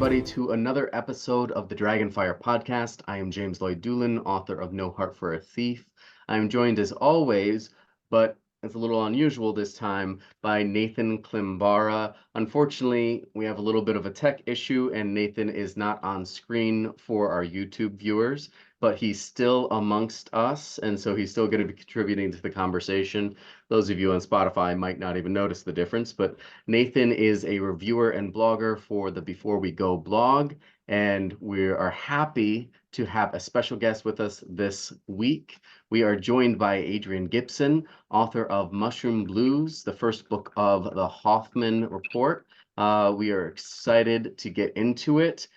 everybody, to another episode of the Dragonfire podcast. I am James Lloyd Doolin, author of No Heart for a Thief. I'm joined as always, but it's a little unusual this time, by Nathan Klimbara. Unfortunately, we have a little bit of a tech issue, and Nathan is not on screen for our YouTube viewers, but he's still amongst us, and so he's still going to be contributing to the conversation. Those of you on Spotify might not even notice the difference, but Nathan is a reviewer and blogger for the Before We Go blog, and we are happy to have a special guest with us this week. We are joined by Adrian Gibson, author of Mushrrom Blues, the first book of the Hoffman Report. We are excited to get into it.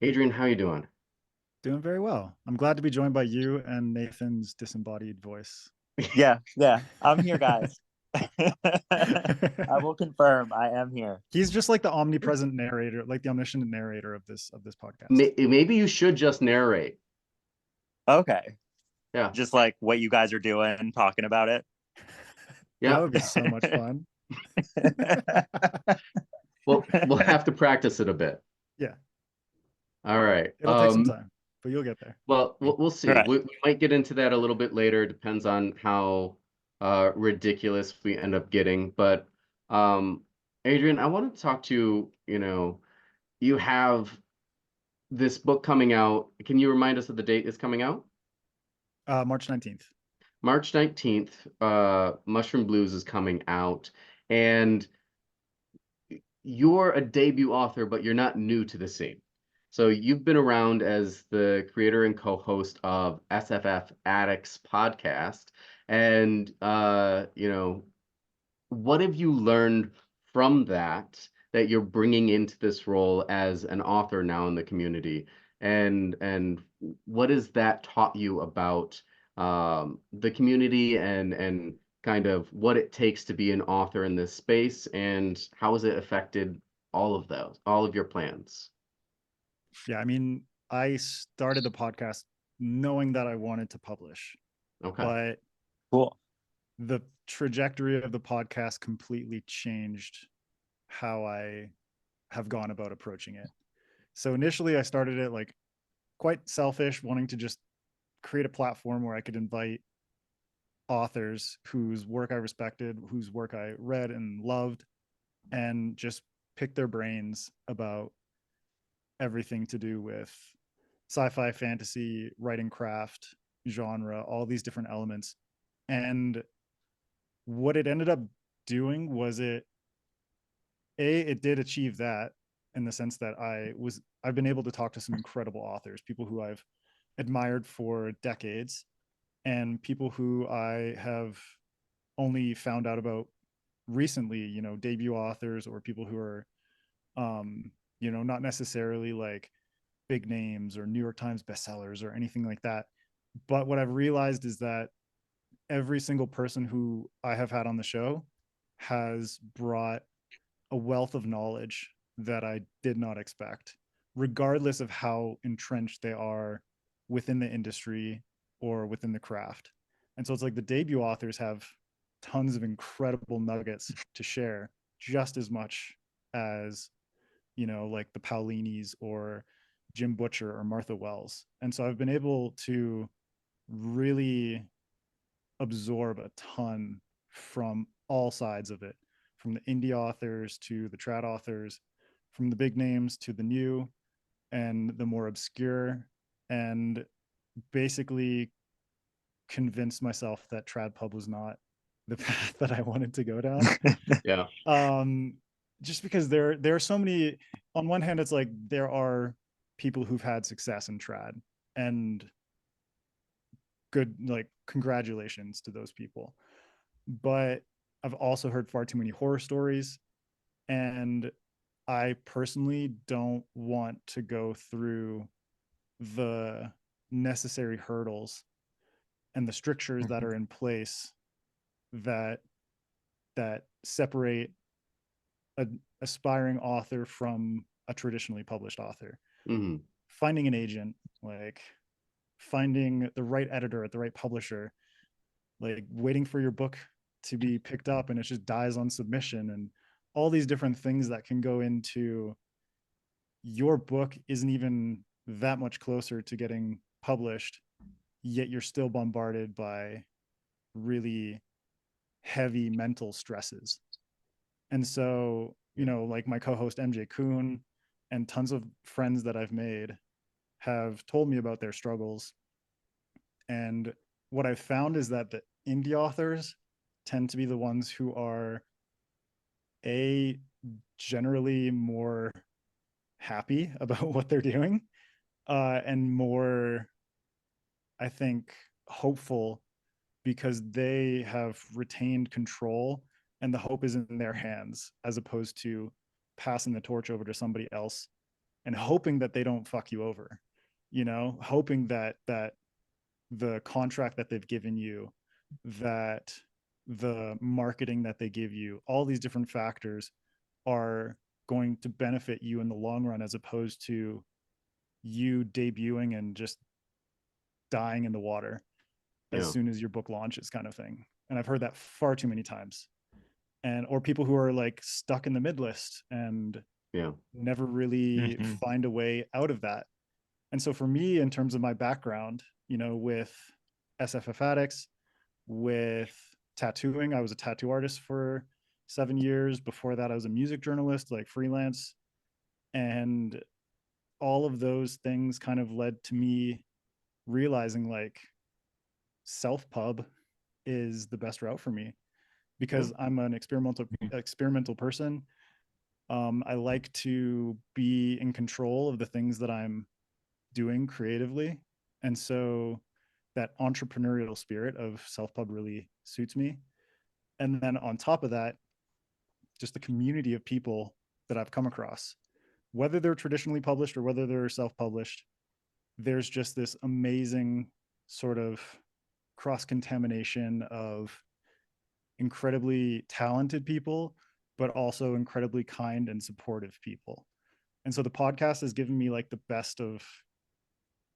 Adrian, how are you doing? Doing very well. I'm glad to be joined by you and Nathan's disembodied voice. Yeah, I'm here, guys. I will confirm I am here. He's just like the omnipresent narrator, like the omniscient narrator of this podcast. Maybe you should just narrate. Okay. Yeah. Just like what you guys are doing, talking about it. Yeah. That would be so much fun. Well, we'll have to practice it a bit. Yeah. All right. It'll take some time, but you'll get there. Well, we'll see. Right. We might get into that a little bit later. Depends on how ridiculous we end up getting. But Adrian, I want to talk to you. You have this book coming out. Can you remind us of the date it's coming out? March 19th. March 19th, Mushrrom Blues is coming out. And you're a debut author, but you're not new to the scene. So you've been around as the creator and co-host of SFFAddicts podcast. And, what have you learned from that you're bringing into this role as an author now in the community? And what has that taught you about the community and kind of what it takes to be an author in this space, and how has it affected all of your plans? Yeah, I mean, I started the podcast knowing that I wanted to publish. Okay. But cool. The trajectory of the podcast completely changed how I have gone about approaching it. So initially I started it like quite selfish, wanting to just create a platform where I could invite authors whose work I respected, whose work I read and loved, and just pick their brains about everything to do with sci-fi, fantasy, writing craft, genre, all these different elements. And what it ended up doing was it did achieve that, in the sense that I've been able to talk to some incredible authors, people who I've admired for decades, and people who I have only found out about recently, debut authors, or people who are not necessarily like big names or New York Times bestsellers or anything like that. But what I've realized is that every single person who I have had on the show has brought a wealth of knowledge that I did not expect, regardless of how entrenched they are within the industry or within the craft. And so it's like the debut authors have tons of incredible nuggets to share, just as much as, like the Paulinis or Jim Butcher or Martha Wells. And so I've been able to really absorb a ton from all sides of it, from the indie authors to the trad authors, from the big names to the new and the more obscure, and basically convinced myself that trad pub was not the path that I wanted to go down. Yeah. Just because there are so many. On one hand, it's like there are people who've had success in trad, and good, like, congratulations to those people. But I've also heard far too many horror stories, and I personally don't want to go through the necessary hurdles and the strictures that are in place that separate an aspiring author from a traditionally published author. Mm-hmm. Finding an agent, like finding the right editor at the right publisher, like waiting for your book to be picked up and it just dies on submission, and all these different things that can go into your book isn't even that much closer to getting published, yet you're still bombarded by really heavy mental stresses. And so, you know, like my co-host MJ Kuhn and tons of friends that I've made have told me about their struggles. And what I've found is that the indie authors tend to be the ones who are generally more happy about what they're doing, and more, I think, hopeful, because they have retained control and the hope is in their hands, as opposed to passing the torch over to somebody else and hoping that they don't fuck you over, you know, hoping that the contract that they've given you, that the marketing that they give you, all these different factors are going to benefit you in the long run, as opposed to you debuting and just dying in the water as soon as your book launches, kind of thing. And I've heard that far too many times. And or people who are like stuck in the mid list and never really find a way out of that. And so for me, in terms of my background, you know, with SFFAddicts, with tattooing, I was a tattoo artist for 7 years. Before that, I was a music journalist, like freelance. And all of those things kind of led to me realizing like self-pub is the best route for me, because I'm an experimental person. I like to be in control of the things that I'm doing creatively. And so that entrepreneurial spirit of self-pub really suits me. And then on top of that, just the community of people that I've come across, whether they're traditionally published or whether they're self-published, there's just this amazing sort of cross-contamination of incredibly talented people, but also incredibly kind and supportive people. And so the podcast has given me like the best of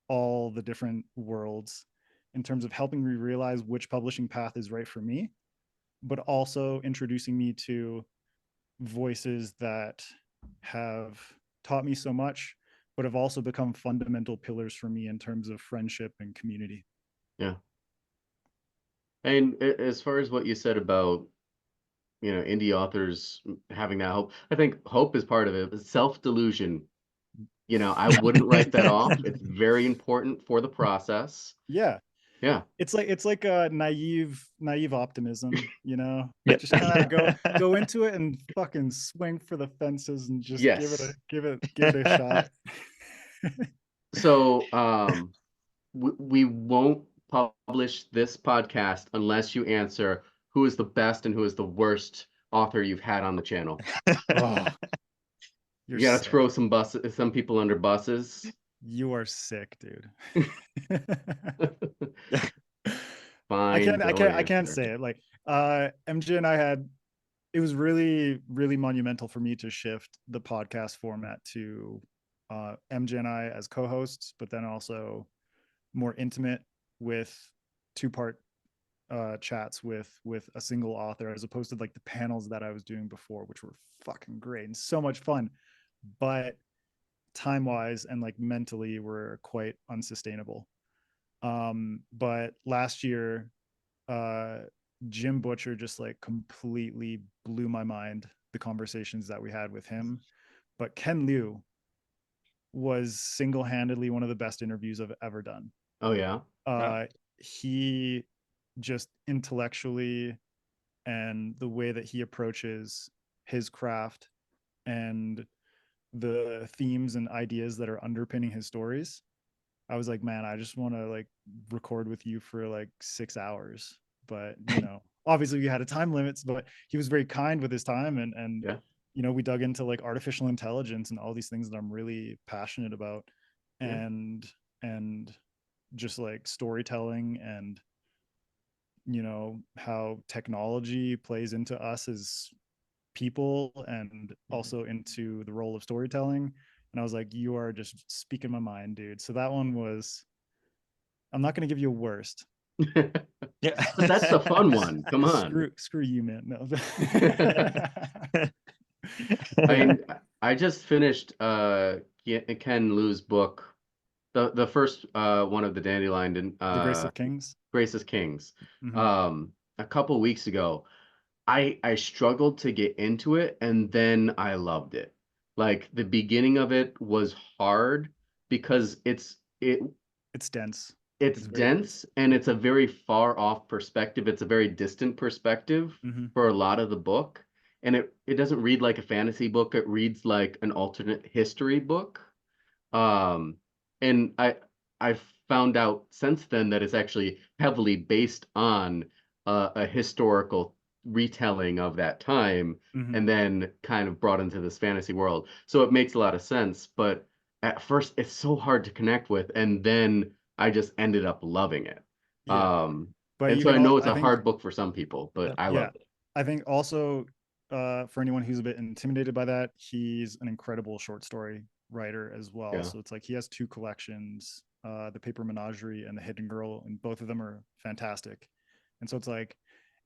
all the different worlds in terms of helping me realize which publishing path is right for me, but also introducing me to voices that have taught me so much, but have also become fundamental pillars for me in terms of friendship and community. Yeah. And as far as what you said about, you know, indie authors having that hope, I think hope is part of it. Self-delusion, you know, I wouldn't write that off. It's very important for the process. Yeah. Yeah. It's like a naive optimism, you know. Just kind of go into it and fucking swing for the fences and just give it a shot. So we won't publish this podcast unless you answer who is the best and who is the worst author you've had on the channel. Oh, you gotta throw some people under buses. You are sick, dude. Fine. I can't say it. Like MJ and I had, it was really, really monumental for me to shift the podcast format to MJ and I as co-hosts, but then also more intimate with two-part chats with a single author, as opposed to like the panels that I was doing before, which were fucking great and so much fun, but time-wise and like mentally were quite unsustainable. But last year, Jim Butcher just like completely blew my mind, the conversations that we had with him. But Ken Liu was single-handedly one of the best interviews I've ever done. Oh yeah. He just intellectually, and the way that he approaches his craft and the themes and ideas that are underpinning his stories, I was like, man, I just want to like record with you for like 6 hours. But you know, obviously we had a time limits, but he was very kind with his time, and you know, we dug into like artificial intelligence and all these things that I'm really passionate about, and just like storytelling, and you know, how technology plays into us as people and also into the role of storytelling. And I was like, you are just speaking my mind, dude. So that one was, I'm not going to give you a worst. But that's the fun one. Come on. Screw you, man. No. I mean, I just finished Ken Liu's book, the first one of the Dandelion and The Grace of Kings. Grace is Kings, Mhm. a couple weeks ago. I struggled to get into it, and then I loved it. Like the beginning of it was hard because It's dense. it's It's very dense. dense and it's a very far off perspective. It's a very distant perspective Mhm. for a lot of the book. And it doesn't read like a fantasy book. It reads like an alternate history book. Um, and I've found out since then that it's actually heavily based on a historical retelling of that time, Mhm. and then kind of brought into this fantasy world. So it makes a lot of sense, but at first it's so hard to connect with, and then I just ended up loving it. Yeah. Um, But and you so can I all know it's I a think hard book for some people, but I yeah. loved it. I think also for anyone who's a bit intimidated by that, he's an incredible short story writer as well. Yeah. So it's like he has two collections, The Paper Menagerie and The Hidden Girl, and both of them are fantastic. And so it's like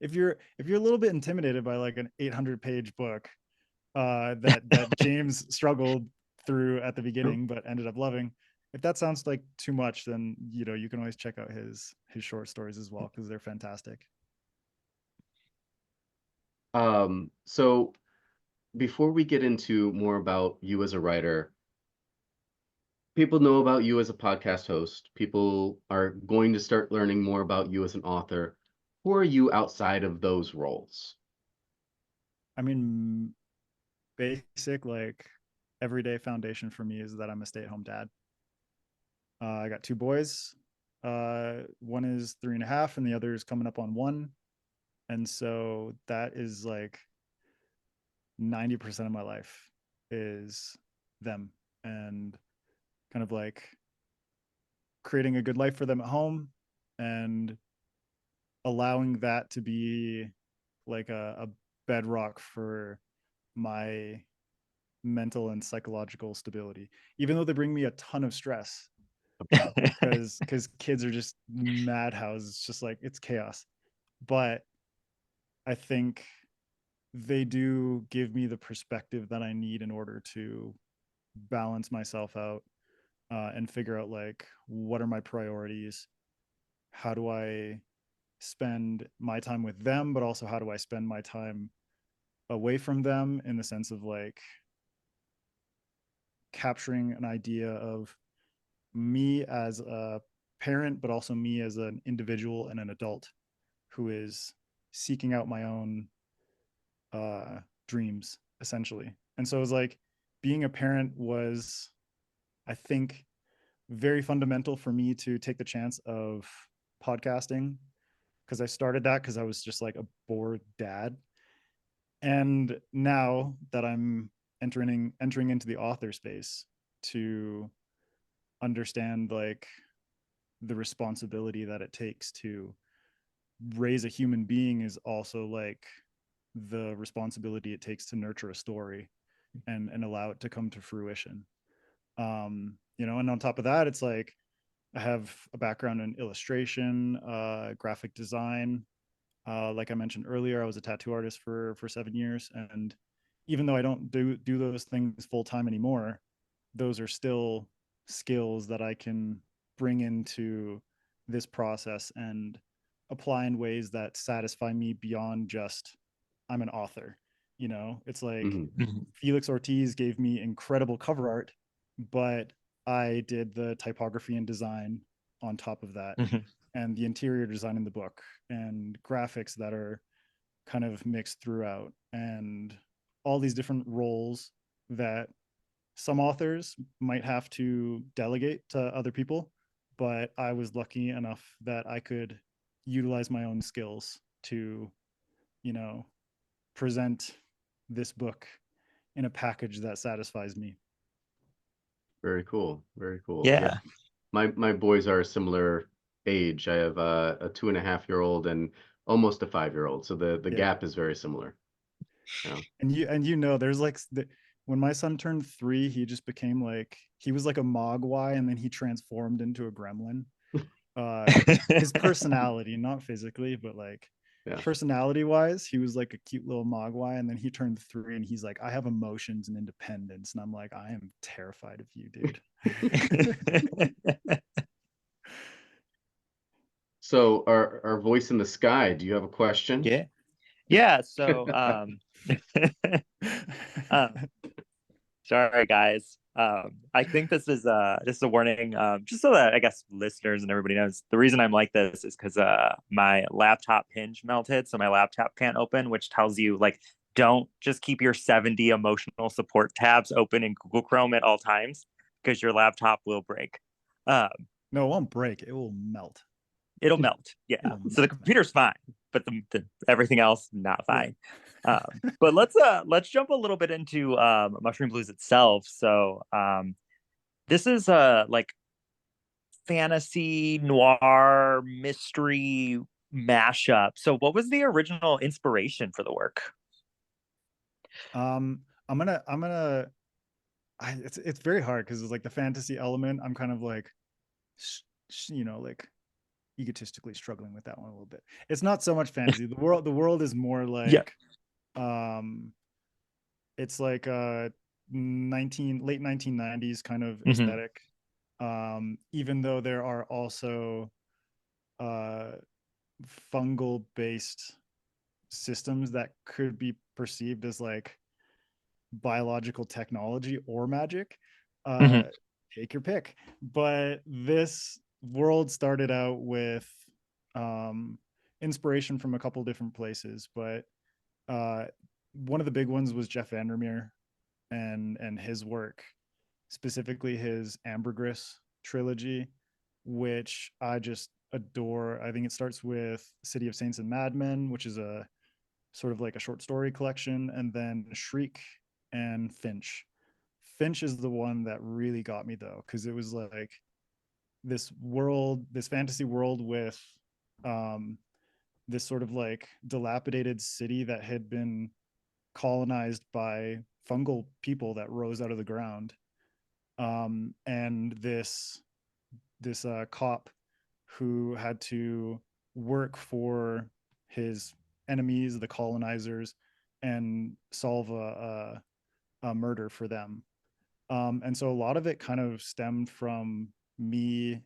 if you're a little bit intimidated by like an 800-page book that James struggled through at the True. beginning but ended up loving, if that sounds like too much, then you can always check out his short stories as well because they're fantastic. So before we get into more about you as a writer, people know about you as a podcast host. People are going to start learning more about you as an author. Who are you outside of those roles? I mean, basic like everyday foundation for me is that I'm a stay-at-home dad. I got two boys. One is 3.5 and the other is coming up on 1. And so that is like 90% of my life is them, and kind of like creating a good life for them at home and allowing that to be like a bedrock for my mental and psychological stability, even though they bring me a ton of stress because kids are just madhouses. It's just like it's chaos. But I think they do give me the perspective that I need in order to balance myself out and figure out like what are my priorities, how do I spend my time with them, but also how do I spend my time away from them, in the sense of like capturing an idea of me as a parent, but also me as an individual and an adult who is seeking out my own dreams, essentially. And so it was like being a parent was, I think, very fundamental for me to take the chance of podcasting, because I started that because I was just like a bored dad. And now that I'm entering into the author space, to understand like the responsibility that it takes to raise a human being is also like the responsibility it takes to nurture a story and allow it to come to fruition. And on top of that, it's like I have a background in illustration, graphic design. Like I mentioned earlier, I was a tattoo artist for 7 years, and even though I don't do those things full time anymore, those are still skills that I can bring into this process and apply in ways that satisfy me beyond just I'm an author. It's like Mhm. Felix Ortiz gave me incredible cover art, but I did the typography and design on top of that, and the interior design in the book, and graphics that are kind of mixed throughout, and all these different roles that some authors might have to delegate to other people. But I was lucky enough that I could utilize my own skills to, you know, present this book in a package that satisfies me. Very cool. Very cool. Yeah. Yeah. My boys are a similar age. I have a 2.5-year-old and almost a 5-year-old. So the Yeah. gap is very similar. Yeah. And there's like when my son turned 3, he just became like he was like a mogwai, and then he transformed into a gremlin. His personality, not physically, but like Yeah. Personality wise, he was like a cute little mogwai, and then he turned 3 and he's like, I have emotions and independence. And I'm like, I am terrified of you, dude. So our voice in the sky, do you have a question? Yeah. So um, sorry guys. I think this is a warning, just so that I guess listeners and everybody knows. The reason I'm like this is because my laptop hinge melted, so my laptop can't open, which tells you like don't just keep your 70 emotional support tabs open in Google Chrome at all times because your laptop will break. Um, No, it won't break. It will melt. It'll melt. Yeah. It'll So the melt. computer's fine, but the everything else not fine. But let's jump a little bit into Mushrrom Blues itself. So this is like fantasy noir mystery mashup. So what was the original inspiration for the work? It's very hard because it's like the fantasy element. I'm kind of like, like egotistically struggling with that one a little bit. It's not so much fantasy. The world is more Yeah. like, it's like a late 1990s kind of aesthetic. Even though there are also fungal based systems that could be perceived as like biological technology or magic. Take your pick. But this world started out with inspiration from a couple different places, but one of the big ones was Jeff Vandermeer and his work, specifically his Ambergris trilogy, which I just adore. I think it starts with City of Saints and Madmen, which is a sort of like a short story collection, and then Shriek and Finch. Finch is the one that really got me though, because it was like this world, this fantasy world with this sort of like dilapidated city that had been colonized by fungal people that rose out of the ground. And this cop who had to work for his enemies, the colonizers, and solve a murder for them. And so a lot of it kind of stemmed from me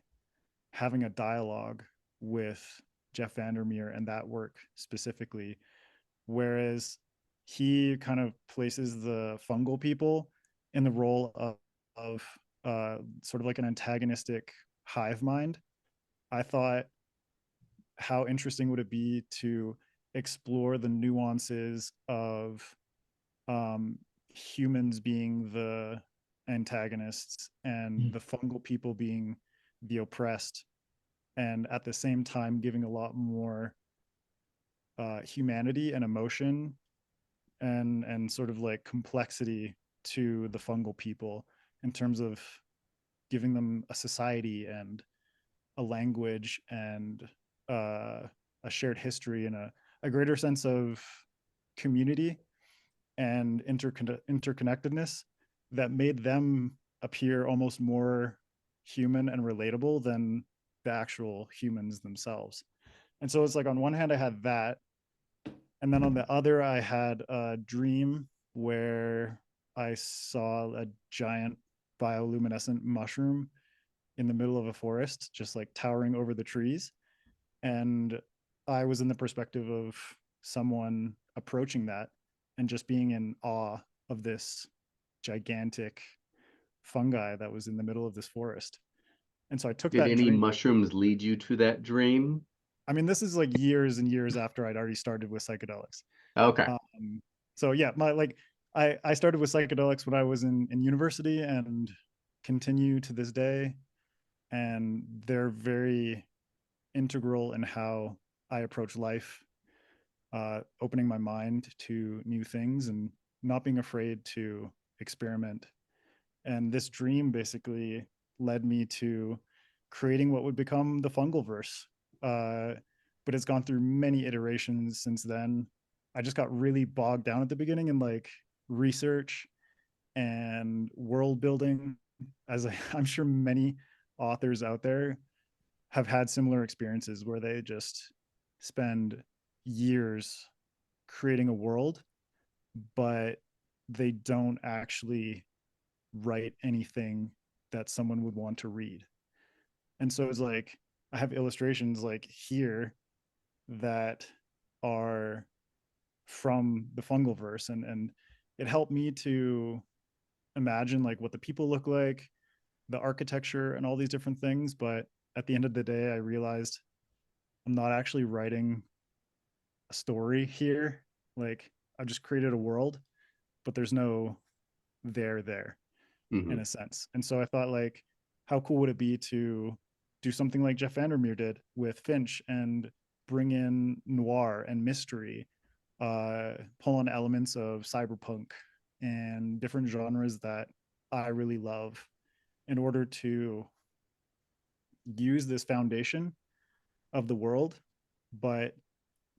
having a dialogue with Jeff Vandermeer and that work specifically, whereas he kind of places the fungal people in the role of sort of like an antagonistic hive mind. I thought, how interesting would it be to explore the nuances of humans being the antagonists and the fungal people being the oppressed, and at the same time giving a lot more humanity and emotion and sort of like complexity to the fungal people in terms of giving them a society and a language and a shared history and a greater sense of community and interconnectedness that made them appear almost more human and relatable than the actual humans themselves. And so it's like on one hand I had that, and then on the other I had a dream where I saw a giant bioluminescent mushroom in the middle of a forest, just like towering over the trees. And I was in the perspective of someone approaching that and just being in awe of this gigantic fungi that was in the middle of this forest. And so I took Did that any dream. mushrooms lead you to that dream? I mean, this is like years and years after I'd already started with psychedelics. Okay. So yeah, I started with psychedelics when I was in university and continue to this day. And they're very integral in how I approach life, opening my mind to new things and not being afraid to experiment. And this dream basically led me to creating what would become the Fungalverse. But it's gone through many iterations since then. I just got really bogged down at the beginning in like research and world building, as I'm sure many authors out there have had similar experiences where they just spend years creating a world, but they don't actually write anything that someone would want to read. And so it's like I have illustrations like here that are from the Fungalverse, and it helped me to imagine like what the people look like, the architecture and all these different things. But at the end of the day, I realized I'm not actually writing a story here. Like I've just created a world, but there's no there in Hmm. a sense. And so I thought like, how cool would it be to do something like Jeff Vandermeer did with Finch and bring in noir and mystery, pull on elements of cyberpunk and different genres that I really love in order to use this foundation of the world, but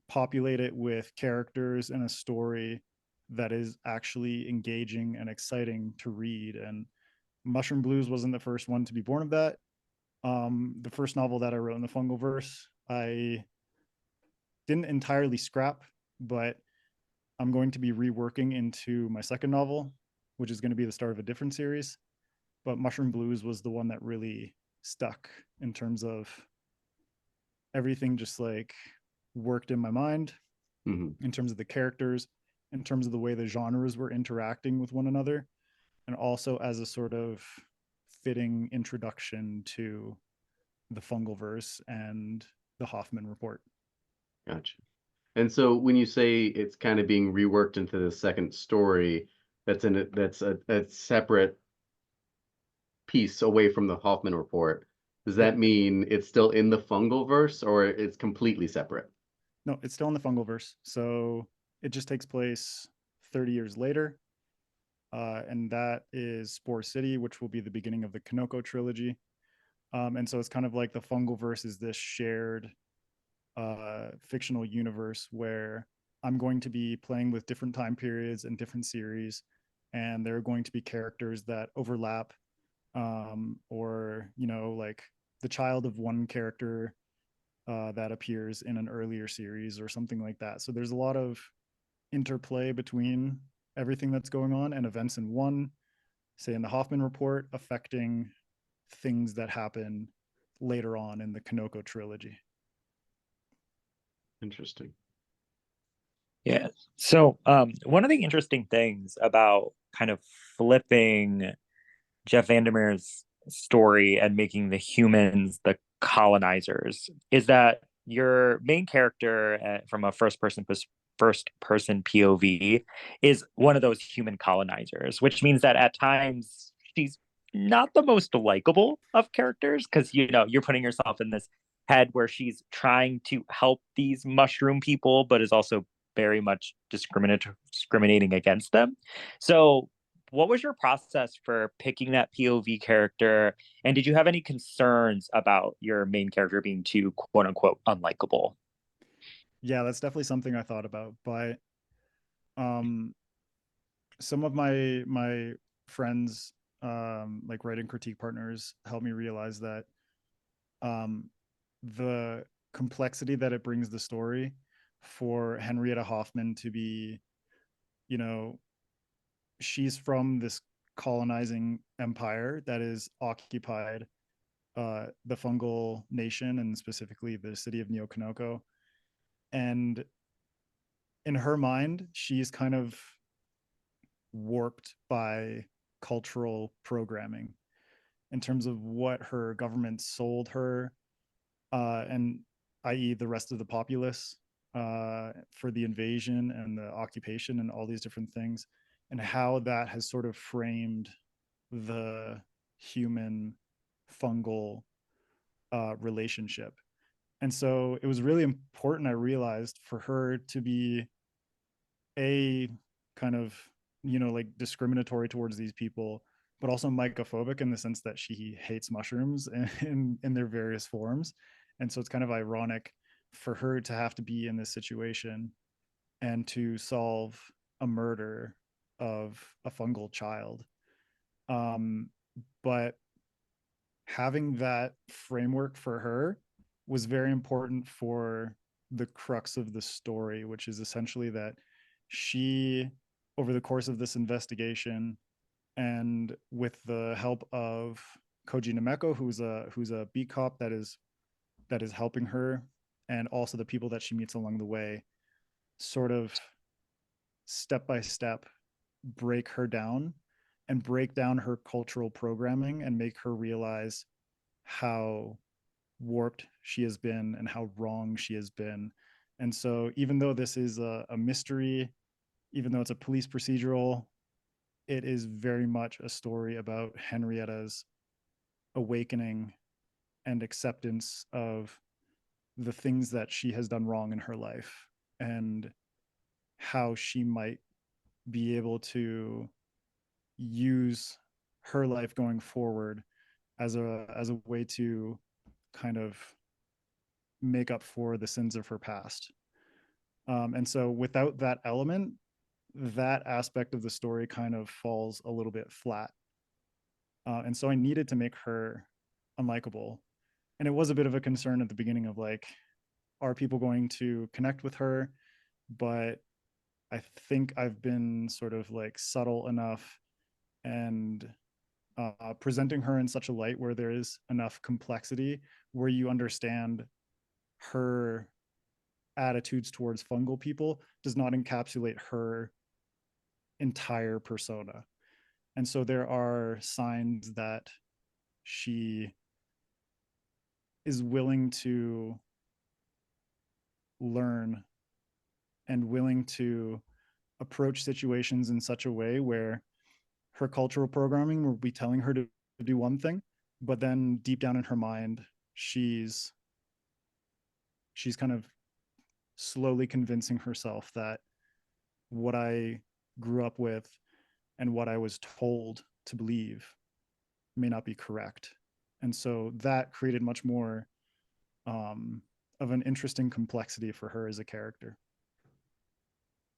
populate it with characters and a story that is actually engaging and exciting to read. And Mushrrom Blues wasn't the first one to be born of that. The first novel that I wrote in the Fungalverse, I didn't entirely scrap, but I'm going to be reworking into my second novel, which is going to be the start of a different series. But Mushrrom Blues was the one that really stuck in terms of everything just like worked in my mind, Hmm. in terms of the characters, in terms of the way the genres were interacting with one another, and also as a sort of fitting introduction to the Fungalverse and the Hoffman Report. Gotcha. And so when you say it's kind of being reworked into the second story, that's a separate piece away from the Hoffman Report. Does Yep. that mean it's still in the Fungalverse or it's completely separate? No, it's still in the Fungalverse. So it just takes place 30 years later. And that is Spore City, which will be the beginning of the Kanoko trilogy. And so it's kind of like the Fungalverse is this shared fictional universe where I'm going to be playing with different time periods and different series, and there are going to be characters that overlap, or like the child of one character that appears in an earlier series or something like that. So there's a lot of interplay between everything that's going on and events in one, say in the Hoffman Report, affecting things that happen later on in the Kanoko trilogy. Interesting. Yeah. So, one of the interesting things about kind of flipping Jeff Vandermeer's story and making the humans the colonizers is that your main character, from a first person POV, is one of those human colonizers, which means that at times she's not the most likable of characters because you're putting yourself in this head where she's trying to help these mushroom people, but is also very much discriminating against them. So what was your process for picking that POV character? And did you have any concerns about your main character being too quote unquote unlikable? Yeah, that's definitely something I thought about. But um, some of my friends, like writing critique partners, helped me realize that um, the complexity that it brings the story for Henrietta Hoffman to be, you know, she's from this colonizing empire that is occupied the fungal nation and specifically the city of Neokanoko. And in her mind, she's kind of warped by cultural programming in terms of what her government sold her, and i.e. the rest of the populace, for the invasion and the occupation and all these different things, and how that has sort of framed the human fungal relationship. And so it was really important, I realized, for her to be a kind of, like discriminatory towards these people, but also mycophobic in the sense that she hates mushrooms in their various forms. And so it's kind of ironic for her to have to be in this situation and to solve a murder of a fungal child. Um, but having that framework for her was very important for the crux of the story, which is essentially that she, over the course of this investigation, and with the help of Koji Nameko, who's a beat cop that is helping her, and also the people that she meets along the way, sort of step by step break her down and break down her cultural programming and make her realize how warped she has been and how wrong she has been. And so even though this is a mystery, even though it's a police procedural, it is very much a story about Henrietta's awakening and acceptance of the things that she has done wrong in her life, and how she might be able to use her life going forward as a way to kind of make up for the sins of her past. And so without that element, that aspect of the story kind of falls a little bit flat. And so I needed to make her unlikable. And it was a bit of a concern at the beginning of like, are people going to connect with her? But I think I've been sort of like subtle enough and presenting her in such a light where there is enough complexity where you understand her attitudes towards fungal people does not encapsulate her entire persona. And so there are signs that she is willing to learn and willing to approach situations in such a way where her cultural programming will be telling her to do one thing, but then deep down in her mind, she's kind of slowly convincing herself that what I grew up with and what I was told to believe may not be correct. And so that created much more of an interesting complexity for her as a character.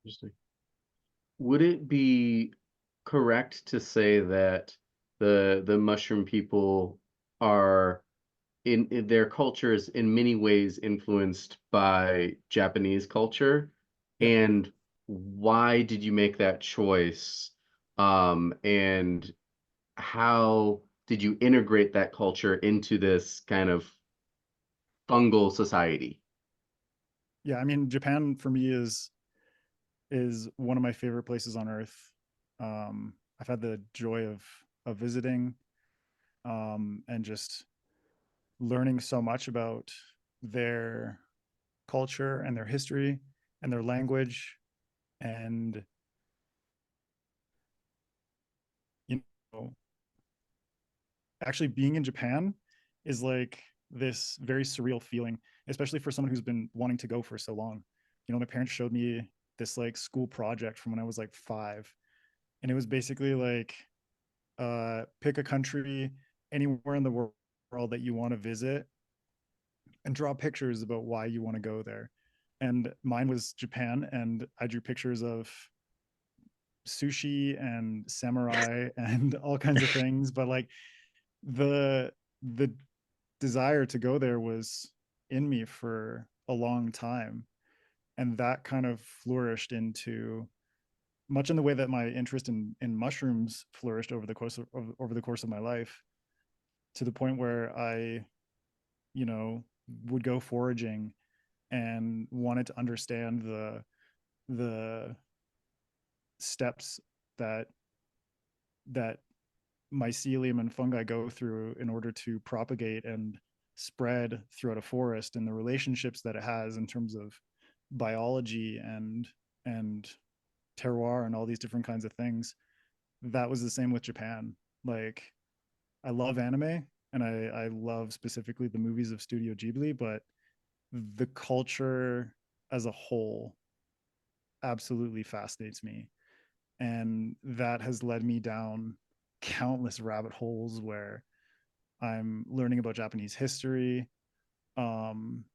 Interesting. Would it be correct to say that the mushroom people are in their culture is in many ways influenced by Japanese culture? Yep. And why did you make that choice? And how did you integrate that culture into this kind of fungal society? Yeah, I mean, Japan for me is one of my favorite places on earth. I've had the joy of visiting and just learning so much about their culture and their history and their language. And you know, actually being in Japan is like this very surreal feeling, especially for someone who's been wanting to go for so long. You know, my parents showed me this like school project from when I was like 5, and it was basically like pick a country anywhere in the world that you want to visit and draw pictures about why you want to go there. And mine was Japan, and I drew pictures of sushi and samurai and all kinds of things. But like the desire to go there was in me for a long time, and that kind of flourished into much in the way that my interest in mushrooms flourished over the course of my life, to the point where I, you know, would go foraging and wanted to understand the steps that that mycelium and fungi go through in order to propagate and spread throughout a forest, and the relationships that it has in terms of biology and terroir and all these different kinds of things. That was the same with Japan. Like, I love anime, and I love specifically the movies of Studio Ghibli, but the culture as a whole absolutely fascinates me. And that has led me down countless rabbit holes where I'm learning about Japanese history, um,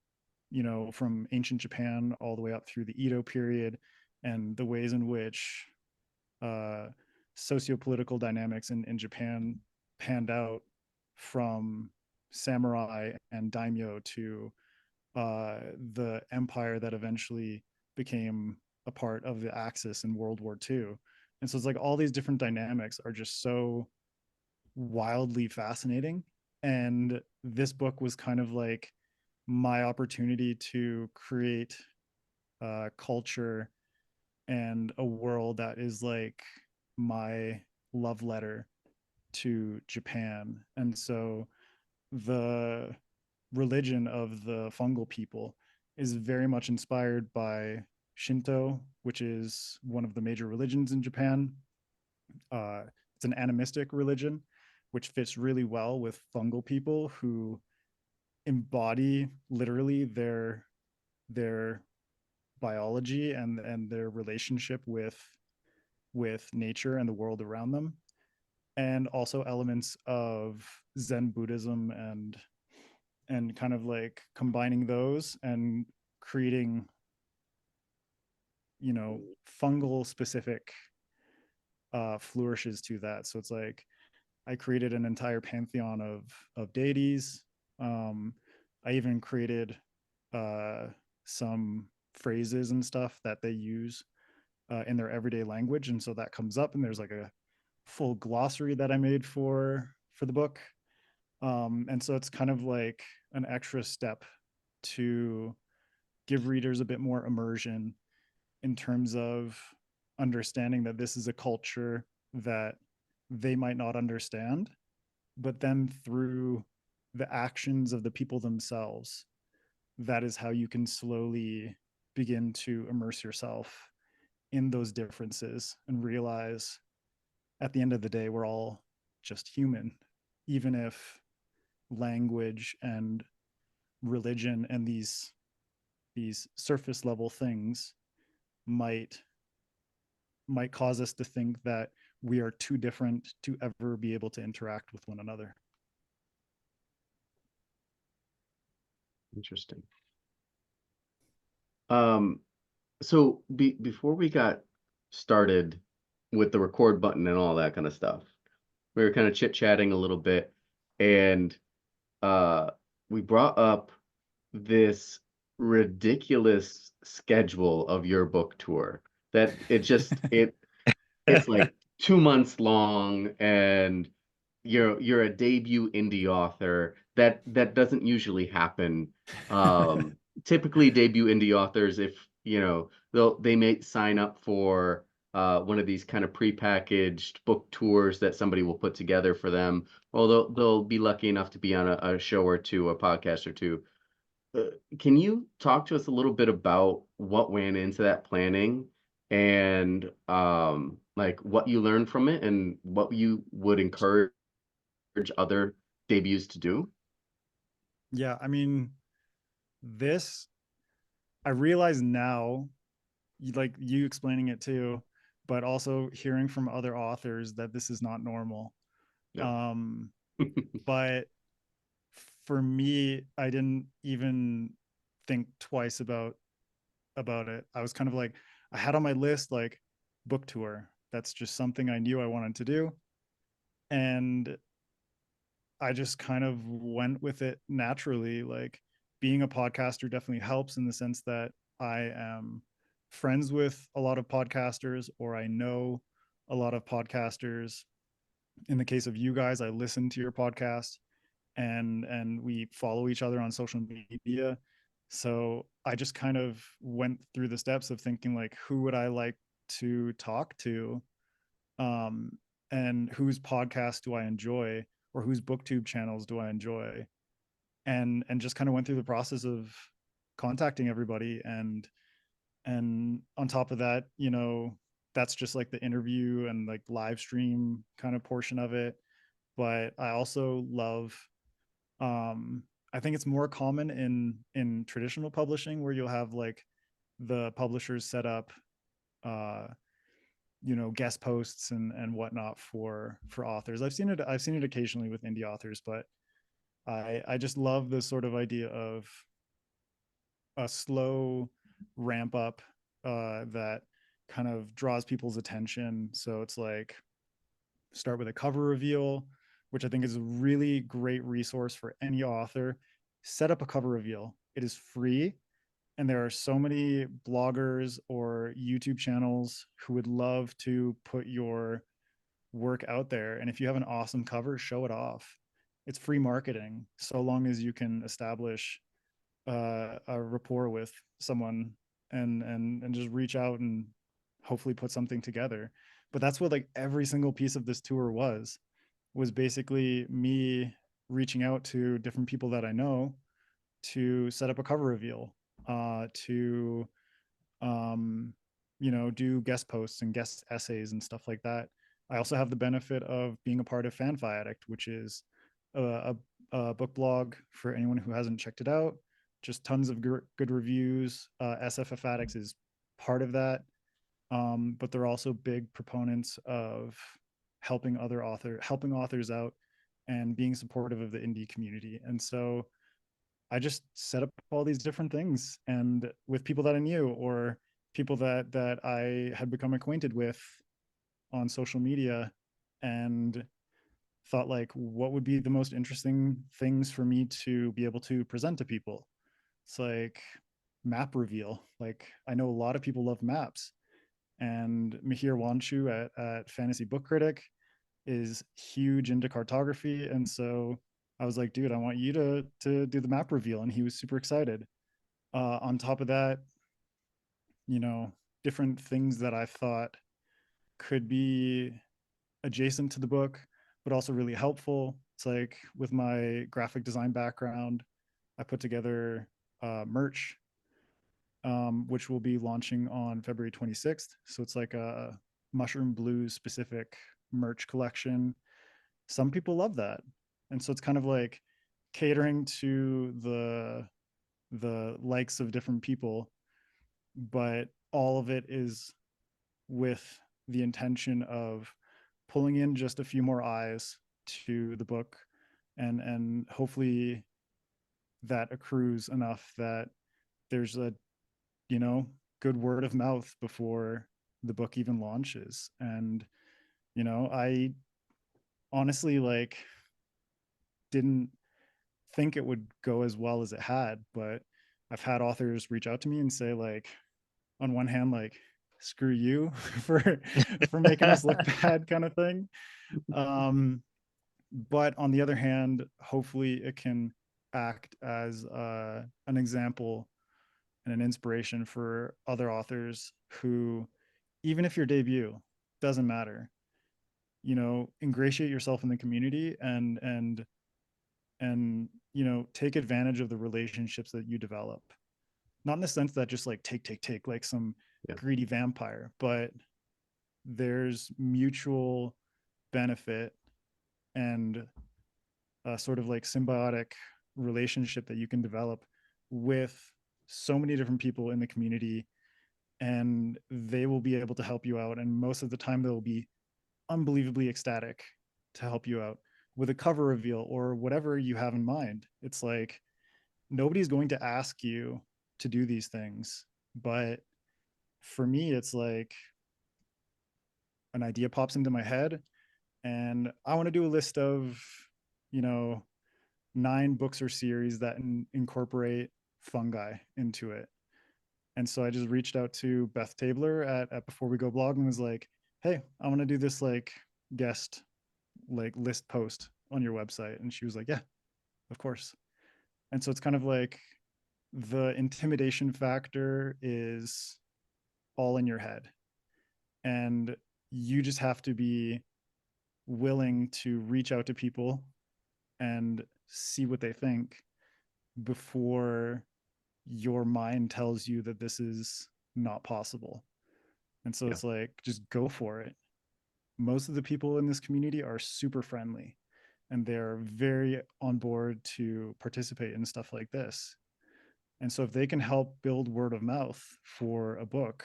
you know, from ancient Japan all the way up through the Edo period, and the ways in which uh, socio-political dynamics in Japan panned out from samurai and daimyo to the empire that eventually became a part of the Axis in World War II. And so it's like all these different dynamics are just so wildly fascinating. And this book was kind of like my opportunity to create culture and a world that is like my love letter to Japan. And so the religion of the fungal people is very much inspired by Shinto, which is one of the major religions in Japan. It's an animistic religion, which fits really well with fungal people who embody literally their biology and their relationship with nature and the world around them, and also elements of Zen Buddhism and kind of like combining those and creating, you know, fungal specific flourishes to that. So it's like I created an entire pantheon of deities. I even created some phrases and stuff that they use in their everyday language, and so that comes up. And there's like a full glossary that I made for the book. And so it's kind of like an extra step to give readers a bit more immersion in terms of understanding that this is a culture that they might not understand, but then through the actions of the people themselves, that is how you can slowly begin to immerse yourself in those differences and realize at the end of the day, we're all just human, even if language and religion and these surface level things might cause us to think that we are too different to ever be able to interact with one another. Interesting. So before we got started with the record button and all that kind of stuff, we were kind of chit-chatting a little bit, and we brought up this ridiculous schedule of your book tour that it's like 2 months long, and you're a debut indie author. That doesn't usually happen. Typically debut indie authors, if you know, they may sign up for one of these kind of prepackaged book tours that somebody will put together for them, or they'll be lucky enough to be on a show or two, a podcast or two. Can you talk to us a little bit about what went into that planning, and like what you learned from it and what you would encourage other debuts to do? Yeah, I mean, this, I realize now, like you explaining it too, but also hearing from other authors that this is not normal. Yeah. Um, but for me, I didn't even think twice about it. I was kind of like, I had on my list like book tour. That's just something I knew I wanted to do. And I just kind of went with it naturally. Like being a podcaster definitely helps in the sense that I am friends with a lot of podcasters, or I know a lot of podcasters. In the case of you guys, I listen to your podcast and we follow each other on social media. So I just kind of went through the steps of thinking like, who would I like to talk to? Um, and whose podcast do I enjoy, or whose booktube channels do I enjoy? And just kind of went through the process of contacting everybody. And on top of that, you know, that's just like the interview and like live stream kind of portion of it. But I also love, I think it's more common in traditional publishing, where you'll have like the publishers set up uh you know, guest posts and whatnot for authors. I've seen it occasionally with indie authors, but I just love this sort of idea of a slow ramp up that kind of draws people's attention. So it's like start with a cover reveal, which I think is a really great resource for any author. Set up a cover reveal. It is free. And there are so many bloggers or YouTube channels who would love to put your work out there. And if you have an awesome cover, show it off. It's free marketing, so long as you can establish a rapport with someone and just reach out and hopefully put something together. But that's what like every single piece of this tour was basically me reaching out to different people that I know to set up a cover reveal, to do guest posts and guest essays and stuff like that. I also have the benefit of being a part of FanFi-Addict, which is a book blog for anyone who hasn't checked it out. Just tons of good reviews. SFFAddicts is part of that, but they're also big proponents of helping authors out and being supportive of the indie community. And so I just set up all these different things, and with people that I knew or people that I had become acquainted with on social media, and thought like, what would be the most interesting things for me to be able to present to people? It's like map reveal. Like I know a lot of people love maps, and Mihir Wanshu at Fantasy Book Critic is huge into cartography. And so I was like, dude, I want you to do the map reveal. And he was super excited. On top of that, different things that I thought could be adjacent to the book, but also really helpful. It's like with my graphic design background, I put together merch, which will be launching on February 26th. So it's like a Mushrrom Blues specific merch collection. Some people love that. And so it's kind of like catering to the likes of different people, but all of it is with the intention of pulling in just a few more eyes to the book, and hopefully that accrues enough that there's a good word of mouth before the book even launches. And I honestly like didn't think it would go as well as it had, but I've had authors reach out to me and say like, on one hand, like, screw you for making us look bad kind of thing. But on the other hand, hopefully it can act as an example and an inspiration for other authors who, even if your debut, doesn't matter, ingratiate yourself in the community and take advantage of the relationships that you develop. Not in the sense that just like take like some greedy vampire, but there's mutual benefit and a sort of like symbiotic relationship that you can develop with so many different people in the community, and they will be able to help you out. And most of the time they'll be unbelievably ecstatic to help you out with a cover reveal or whatever you have in mind. It's like nobody's going to ask you to do these things, but for me it's like an idea pops into my head and I want to do a list of 9 books or series that incorporate fungi into it. And so I just reached out to Beth Tabler at Before We Go Blog and was like, hey, I want to do this like guest like list post on your website. And she was like, yeah, of course. And so it's kind of like the intimidation factor is all in your head, and you just have to be willing to reach out to people and see what they think before your mind tells you that this is not possible. And so it's like, just go for it. Most of the people in this community are super friendly and they're very on board to participate in stuff like this. And so if they can help build word of mouth for a book,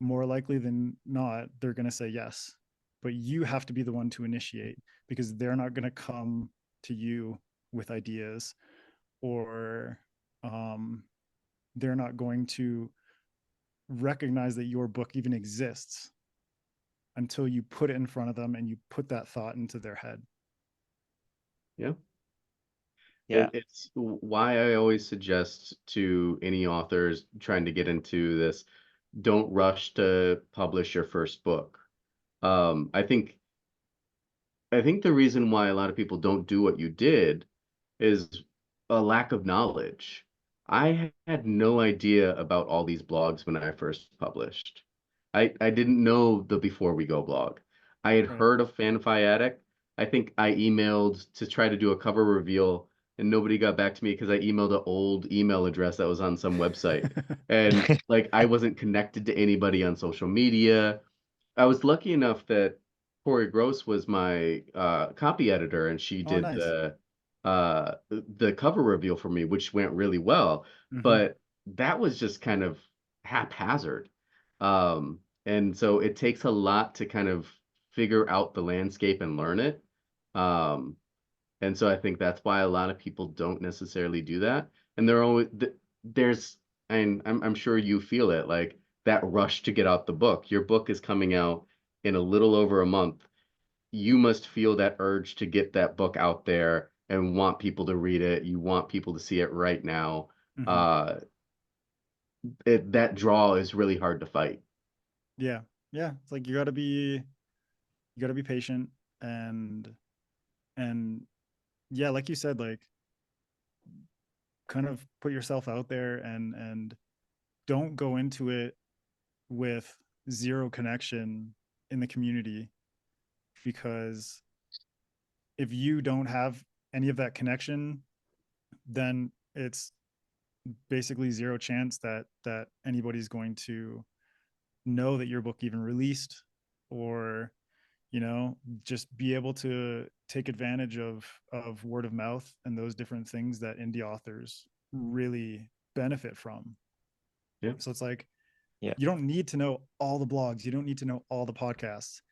more likely than not, they're going to say yes. But you have to be the one to initiate, because they're not going to come to you with ideas, or they're not going to recognize that your book even exists until you put it in front of them and you put that thought into their head. Yeah. Yeah. It's why I always suggest to any authors trying to get into this, don't rush to publish your first book. Um, I think I think the reason why a lot of people don't do what you did is a lack of knowledge. I had no idea about all these blogs when I first published. I didn't know the Before We Go blog. I had Right. heard of FanFi I think I emailed to try to do a cover reveal and nobody got back to me because I emailed an old email address that was on some website. And like I wasn't connected to anybody on social media. I was lucky enough that Corey Gross was my copy editor, and she Oh, did nice. the cover reveal for me, which went really well. Hmm. But that was just kind of haphazard, and so it takes a lot to kind of figure out the landscape and learn it. Um, and so I think that's why a lot of people don't necessarily do that. And they're always there's and I'm sure you feel it like that rush to get out the book. Your book is coming out in a little over a month. You must feel that urge to get that book out there and want people to read it. You want people to see it right now. Hmm. Uh, that draw is really hard to fight. Yeah. Yeah. It's like you gotta be patient and and yeah, like you said, like kind of put yourself out there and don't go into it with zero connection in the community, because if you don't have any of that connection, then it's basically zero chance that anybody's going to know that your book even released, or just be able to take advantage of word of mouth and those different things that indie authors really benefit from. Yeah. So it's like, Yeah. you don't need to know all the blogs, you don't need to know all the podcasts,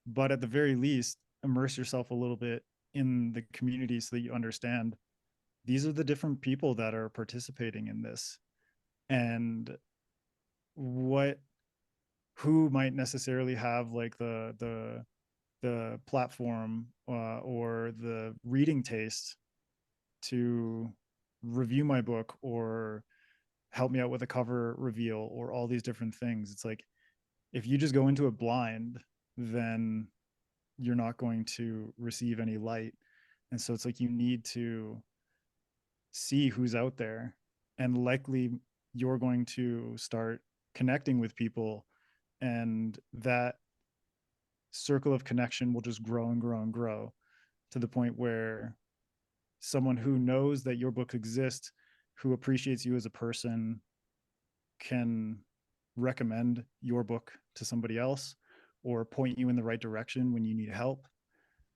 but at the very least immerse yourself a little bit in the community so that you understand these are the different people that are participating in this, and what who might necessarily have like the platform or the reading taste to review my book or help me out with a cover reveal or all these different things. It's like, if you just go into it blind, then you're not going to receive any light. And so it's like you need to see who's out there, and likely you're going to start connecting with people, and that circle of connection will just grow and grow and grow to the point where someone who knows that your book exists, who appreciates you as a person, can recommend your book to somebody else or point you in the right direction when you need help.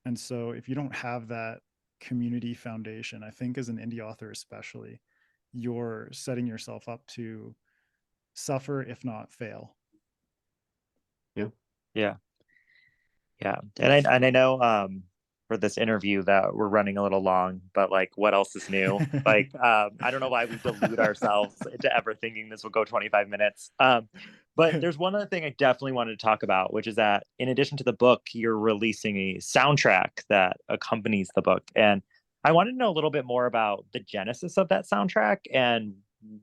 And so if you don't have that community foundation, I think as an indie author especially, you're setting yourself up to suffer if not fail. Yeah. Yeah. Yeah. And I know for this interview that we're running a little long, but like what else is new? Like I don't know why we delude ourselves into ever thinking this will go 25 minutes. But there's one other thing I definitely wanted to talk about, which is that in addition to the book, you're releasing a soundtrack that accompanies the book. And I wanted to know a little bit more about the genesis of that soundtrack and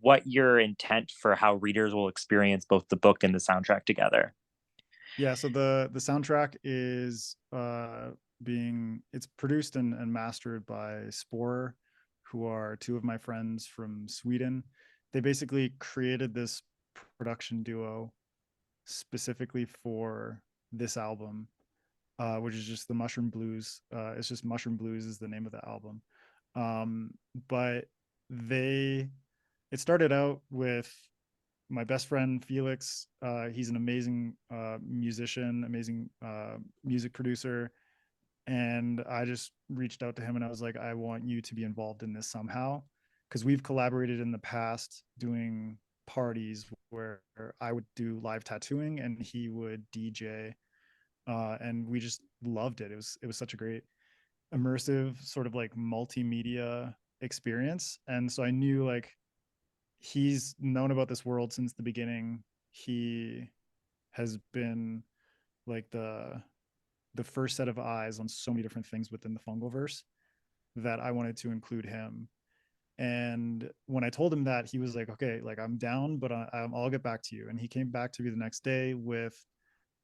what your intent for how readers will experience both the book and the soundtrack together. Yeah, so the soundtrack is it's produced and mastered by Spore, who are two of my friends from Sweden. They basically created this production duo specifically for this album, which is just the Mushrrom Blues. It's just Mushrrom Blues is the name of the album. But they it started out with my best friend Felix. He's an amazing musician, amazing music producer, and I just reached out to him and I was like, I want you to be involved in this somehow, because we've collaborated in the past doing parties where I would do live tattooing and he would DJ, and we just loved it. It was such a great immersive sort of like multimedia experience, and so I knew like he's known about this world since the beginning. He has been like the first set of eyes on so many different things within the Fungalverse. that I wanted to include him. And when I told him that, he was like, okay, like I'm down, but I'll get back to you. And he came back to me the next day with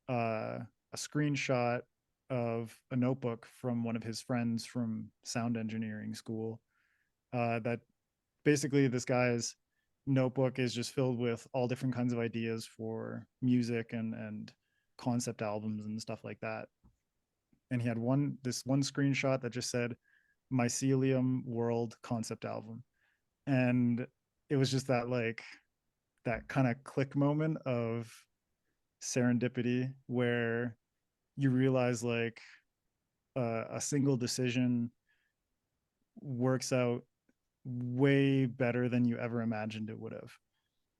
a screenshot of a notebook from one of his friends from sound engineering school. That basically this guy's notebook is just filled with all different kinds of ideas for music and concept albums and stuff like that. And he had this one screenshot that just said Mycelium World concept album. And it was just that kind of click moment of serendipity where you realize like a single decision works out way better than you ever imagined it would have.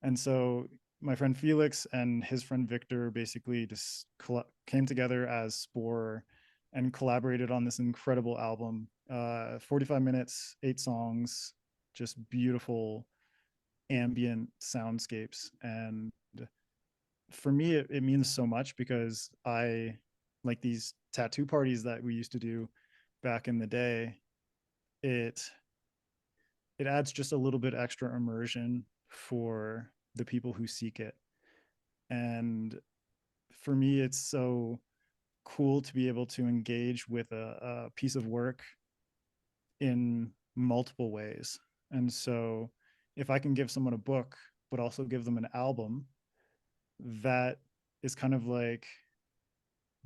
And so my friend Felix and his friend Victor basically just came together as Spore and collaborated on this incredible album. 45 minutes, 8 songs, just beautiful ambient soundscapes. And for me, it means so much because I like these tattoo parties that we used to do back in the day. It adds just a little bit extra immersion for the people who seek it. And for me, it's so cool to be able to engage with a piece of work in multiple ways. And so if I can give someone a book, but also give them an album, that is kind of like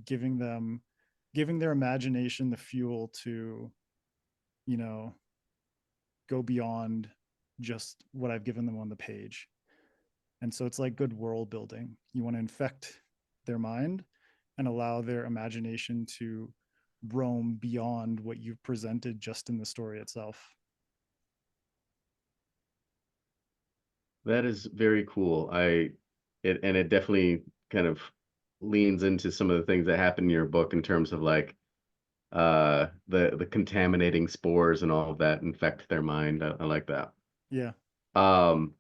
giving their imagination the fuel to, you know, go beyond just what I've given them on the page. And so it's like good world building. You want to infect their mind and allow their imagination to roam beyond what you've presented just in the story itself. That is very cool. It definitely kind of leans into some of the things that happen in your book in terms of like the contaminating spores and all of that infect their mind. I like that. Yeah. Um,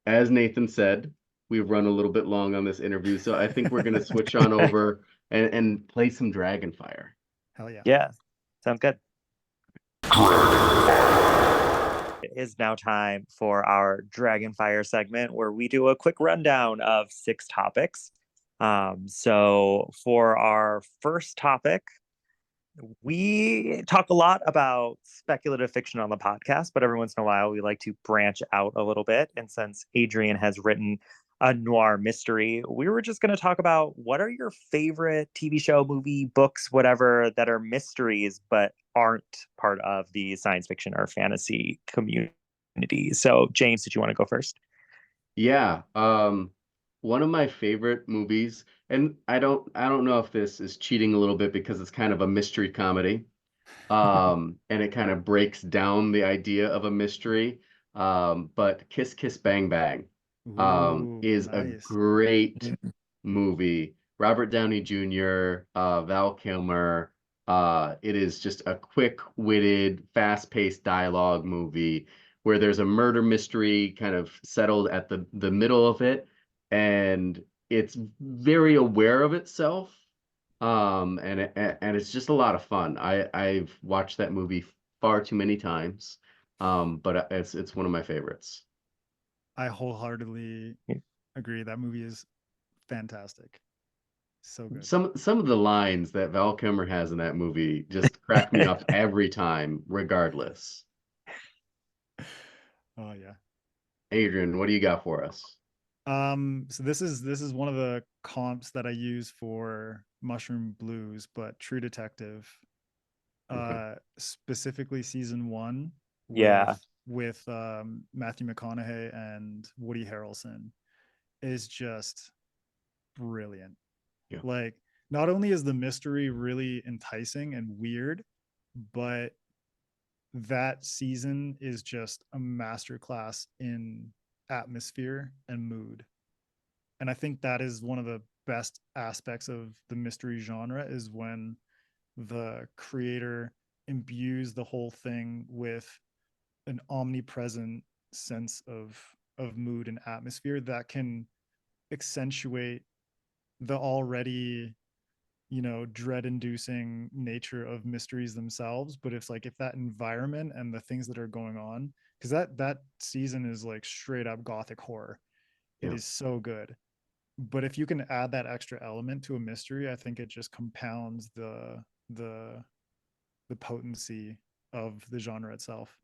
as Nathan said, we've run a little bit long on this interview, so I think we're gonna switch on over and play some Dragonfire. Hell yeah. Yeah, sounds good. It is now time for our Dragonfire segment where we do a quick rundown of 6 topics. So for our first topic, we talk a lot about speculative fiction on the podcast, but every once in a while we like to branch out a little bit. And since Adrian has written a noir mystery, we were just going to talk about what are your favorite TV show, movie, books, whatever, that are mysteries but aren't part of the science fiction or fantasy community. So James, did you want to go first? Yeah, one of my favorite movies, and I don't know if this is cheating a little bit because it's kind of a mystery comedy. And it kind of breaks down the idea of a mystery. But Kiss Kiss Bang Bang Ooh, is a nice. great movie. Robert Downey Jr., Val Kilmer. It is just a quick-witted, fast-paced dialogue movie where there's a murder mystery kind of settled at the middle of it, and it's very aware of itself. And it's just a lot of fun. I've watched that movie far too many times. But it's one of my favorites. I wholeheartedly agree. That movie is fantastic. So good. Some of the lines that Val Kilmer has in that movie just crack me up every time, regardless. Oh yeah. Adrian, what do you got for us? So this is one of the comps that I use for Mushrrom Blues, but True Detective, Okay. specifically season 1 Yeah. with Matthew McConaughey and Woody Harrelson is just brilliant. Yeah. Like, not only is the mystery really enticing and weird, but that season is just a masterclass in atmosphere and mood. And I think that is one of the best aspects of the mystery genre, is when the creator imbues the whole thing with an omnipresent sense of mood and atmosphere that can accentuate the already dread-inducing nature of mysteries themselves, but it's like if that environment and the things that are going on, because that season is like straight up gothic horror. It is so good. But if you can add that extra element to a mystery, I think it just compounds the potency of the genre itself.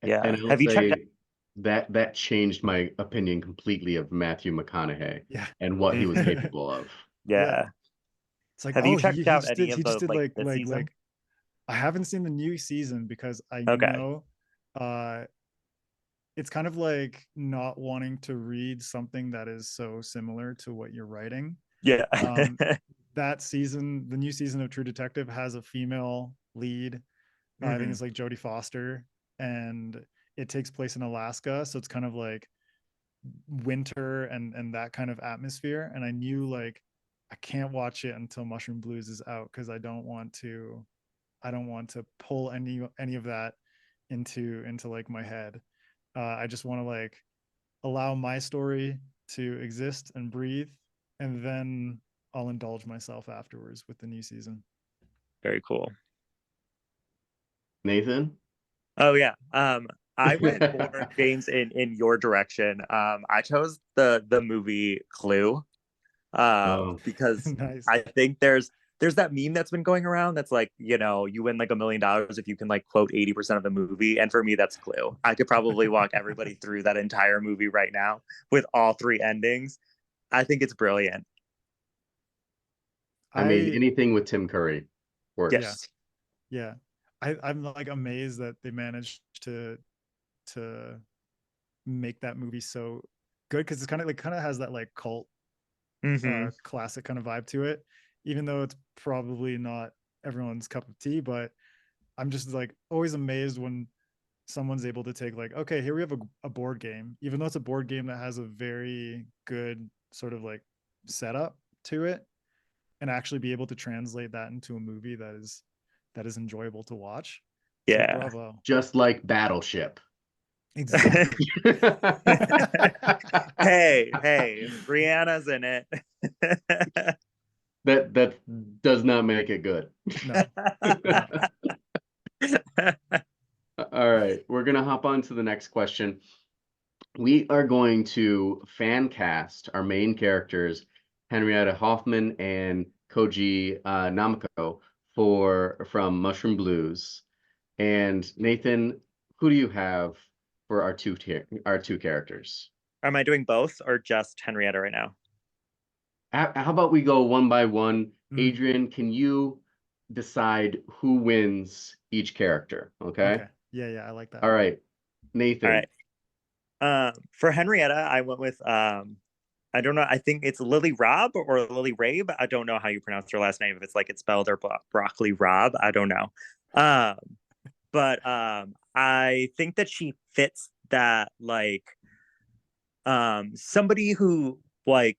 Yeah. And I'll Have you checked out? say that changed my opinion completely of Matthew McConaughey Yeah. and what he was Mhm. capable of. Yeah. It's like, Have you oh, checked he out just any did of the like this season? I haven't seen the new season because I Okay. know uh it's kind of like not wanting to read something that is so similar to what you're writing. Yeah. Um that season, the new season of True Detective has a female lead. I think Mhm. it's like Jodie Foster, and it takes place in Alaska, so it's kind of like winter and that kind of atmosphere. And I knew like I can't watch it until Mushrrom Blues is out because I don't want to pull any of that into like my head. I just want to like allow my story to exist and breathe, and then I'll indulge myself afterwards with the new season. Very cool. Nathan? Oh yeah. I went more James in your direction. I chose the movie Clue. Oh, Because Nice. I think there's that meme that's been going around that's like, you win like $1 million if you can like quote 80% of the movie. And for me, that's Clue. I could probably walk everybody through that entire movie right now with all 3 endings. I think it's brilliant. I mean, I anything with Tim Curry Yeah, works. yeah. I'm like amazed that they managed to make that movie so good, because it's kind of has that like cult Hmm. classic kind of vibe to it, even though it's probably not everyone's cup of tea. But I'm just like always amazed when someone's able to take like, okay, here we have a board game, even though it's a board game that has a very good sort of like setup to it, and actually be able to translate that into a movie that is enjoyable to watch. It's like, Yeah. bravo. Just like Battleship. Exactly. Hey, Rihanna's in it. That does not make it good. No, no. All right, we're gonna hop on to the next question. We are going to fan cast our main characters, Henrietta Hoffman and Koji Namako, from Mushrrom Blues. And Nathan, who do you have for our two characters? Am I doing both or just Henrietta right now? How about we go one by one? Mm, Adrian, can you decide who wins each character? Okay. okay. Yeah, I like that. All right, All Nathan. right. For Henrietta, I went with I don't know. I think it's Lily Robb or Lily Rabe. I don't know how you pronounce her last name. If it's like it's spelled or broccoli Rob, I don't know. Um, but I think that she fits that like somebody who like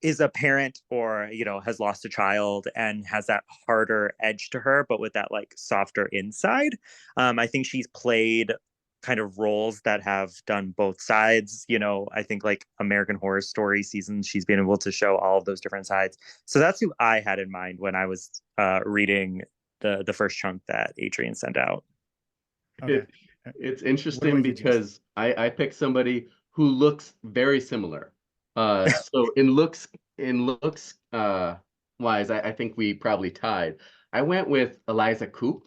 is a parent or has lost a child and has that harder edge to her, but with that like softer inside. I think she's played kind of roles that have done both sides. I think like American Horror Story seasons, she's been able to show all of those different sides. So that's who I had in mind when I was reading the first chunk that Adrian sent out. Okay. It, it's What interesting about you, James? because I picked somebody who looks very similar. So in looks wise, I think we probably tied. I went with Eliza Coupe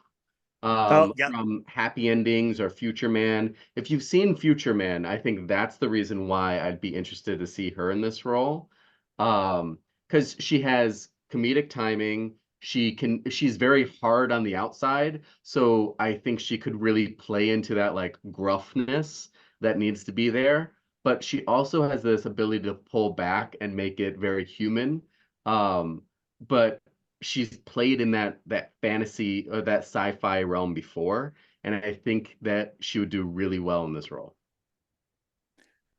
Oh, yeah. from Happy Endings or Future Man. If you've seen Future Man, I think that's the reason why I'd be interested to see her in this role. Because she has comedic timing. She's very hard on the outside, so I think she could really play into that like gruffness that needs to be there. But she also has this ability to pull back and make it very human. But she's played in that fantasy or that sci-fi realm before, and I think that she would do really well in this role.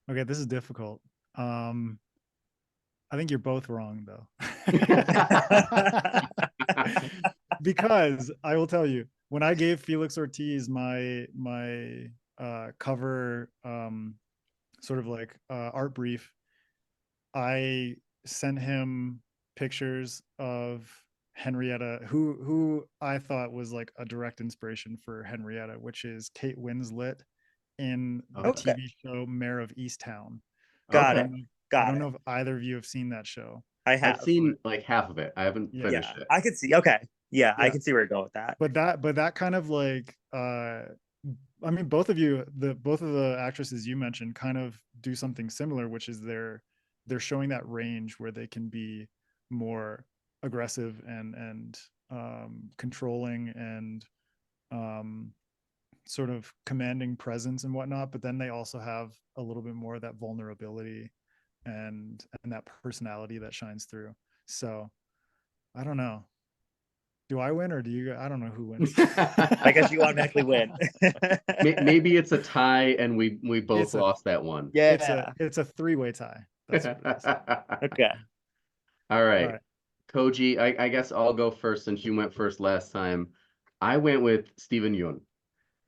Okay, this is difficult. Um, I think you're both wrong though. Because I will tell you, when I gave Felix Ortiz my cover sort of like art brief, I sent him pictures of Henrietta, who I thought was like a direct inspiration for Henrietta, which is Kate Winslet in the Okay. TV show Mayor of Easttown. Got Okay. it. I don't Got know it. if either of you have seen that show. I I've have. seen like half of it. I haven't Yeah. finished Yeah, it. I could see. Okay. Yeah, I Yeah. can see where you're going with that. But that kind of like I mean, both of the actresses you mentioned kind of do something similar, which is they're showing that range where they can be more aggressive and controlling and sort of commanding presence and whatnot, but then they also have a little bit more of that vulnerability and that personality that shines through. So I don't know. Do I win or do you? I don't know who wins. I guess you automatically win. Maybe it's a tie and we both It's a- lost that one. Yeah. It's a three-way tie. That's what it is. Okay. All right. All right. Koji, I guess I'll go first since you went first last time. I went with Steven Yeun.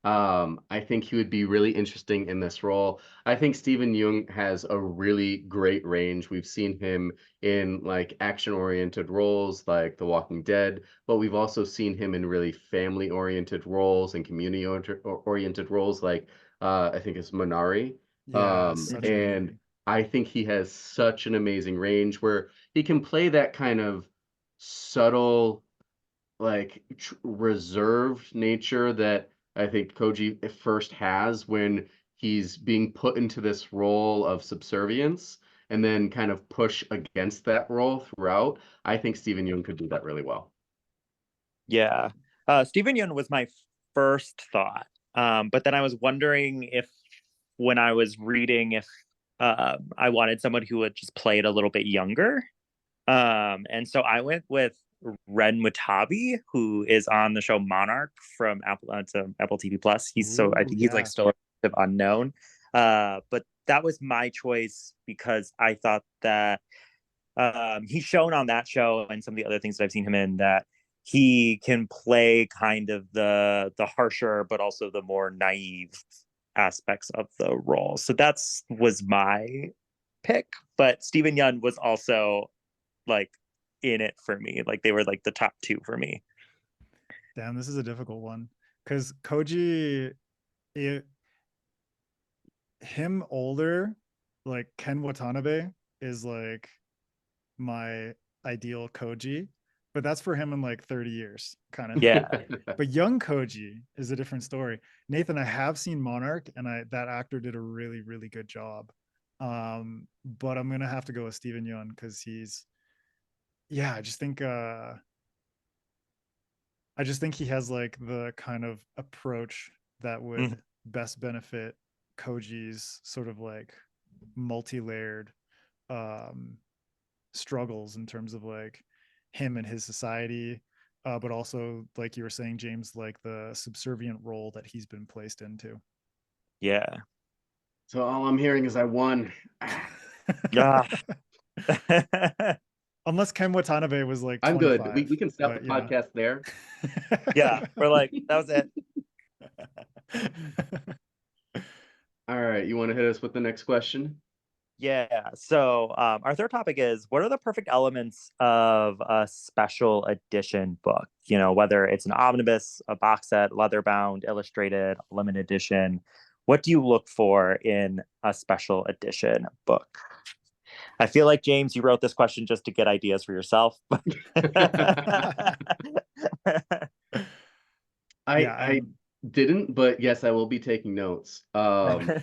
I think he would be really interesting in this role. I think Steven Yeun has a really great range. We've seen him in like action-oriented roles like The Walking Dead, but we've also seen him in really family-oriented roles and community-oriented roles like I think it's Minari. Yeah, such a good And movie. I think he has such an amazing range where he can play that kind of subtle like reserved nature that I think Koji first has when he's being put into this role of subservience and then kind of push against that role throughout. I think Steven Yeun could do that really well. Yeah. Steven Yeun was my first thought. But then I was wondering if when I was reading if I wanted someone who would just play it a little bit younger. And so I went with Ren Watabi, who is on the show Monarch from Apple. It's Apple TV Plus. I think he's like still a bit unknown. But that was my choice because I thought that he's shown on that show and some of the other things that I've seen him in that he can play kind of the harsher but also the more naive aspects of the role. So that's was my pick. But Steven Yeun was also like in it for me. Like they were like the top two for me. Damn, this is a difficult one because Koji, him older, like Ken Watanabe is like my ideal Koji, but that's for him in like 30 years, kind of. Yeah. But young Koji is a different story. Nathan, I have seen Monarch, and that actor did a really, really good job. But I'm gonna have to go with Steven Yeun because I just think he has like the kind of approach that would best benefit Koji's sort of like multi-layered struggles in terms of like him and his society, but also like you were saying, James, like the subservient role that he's been placed into. Yeah. So all I'm hearing is I won. Yeah. Unless Ken Watanabe was like I'm 25, good. We can stop the podcast there. Yeah. We're like, that was it. All right. You want to hit us with the next question? Yeah. So our third topic is what are the perfect elements of a special edition book? You know, whether it's an omnibus, a box set, leather bound, illustrated, limited edition. What do you look for in a special edition book? I feel like, James, you wrote this question just to get ideas for yourself. I didn't, but yes, I will be taking notes. I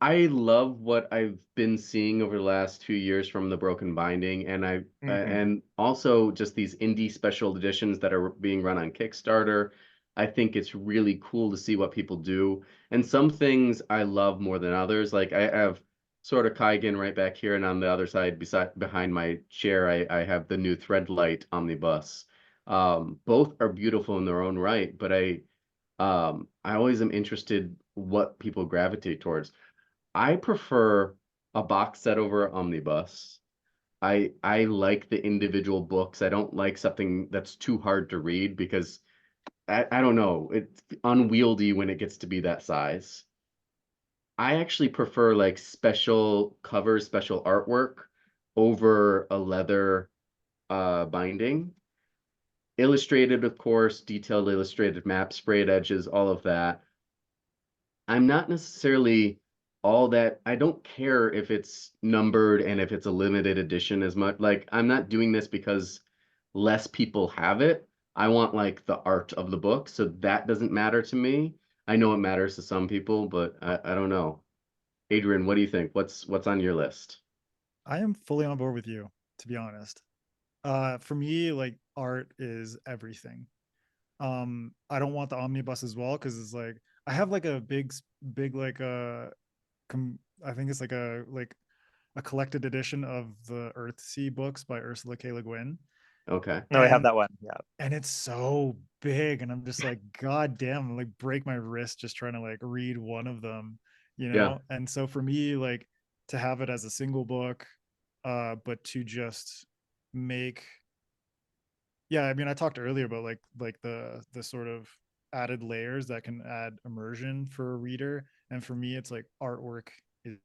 love what I've been seeing over the last 2 years from the Broken Binding, and and also just these indie special editions that are being run on Kickstarter. I think it's really cool to see what people do, and some things I love more than others. Like I have sort of Kaigen right back here, and on the other side, behind my chair, I have the new Threadlight Omnibus. Both are beautiful in their own right, but I always am interested what people gravitate towards. I prefer a box set over an omnibus. I like the individual books. I don't like something that's too hard to read because I don't know, it's unwieldy when it gets to be that size. I actually prefer like special covers, special artwork over a leather binding. Illustrated, of course, detailed illustrated maps, sprayed edges, all of that. I'm not necessarily all that, I don't care if it's numbered and if it's a limited edition as much. Like, I'm not doing this because less people have it. I want like the art of the book, so that doesn't matter to me. I know it matters to some people, but I don't know. Adrian, what do you think? What's on your list? I am fully on board with you, to be honest. For me, like art is everything. I don't want the omnibus as well because it's like I have like a big like I think it's like a collected edition of the Earthsea books by Ursula K. Le Guin. Okay. No, I have And that one. Yeah. and it's so big and I'm just like god damn, like break my wrist just trying to like read one of them, you Yeah. know. And so for me, like to have it as a single book, but to just make, yeah, I mean I talked earlier about like the sort of added layers that can add immersion for a reader, and for me it's like artwork is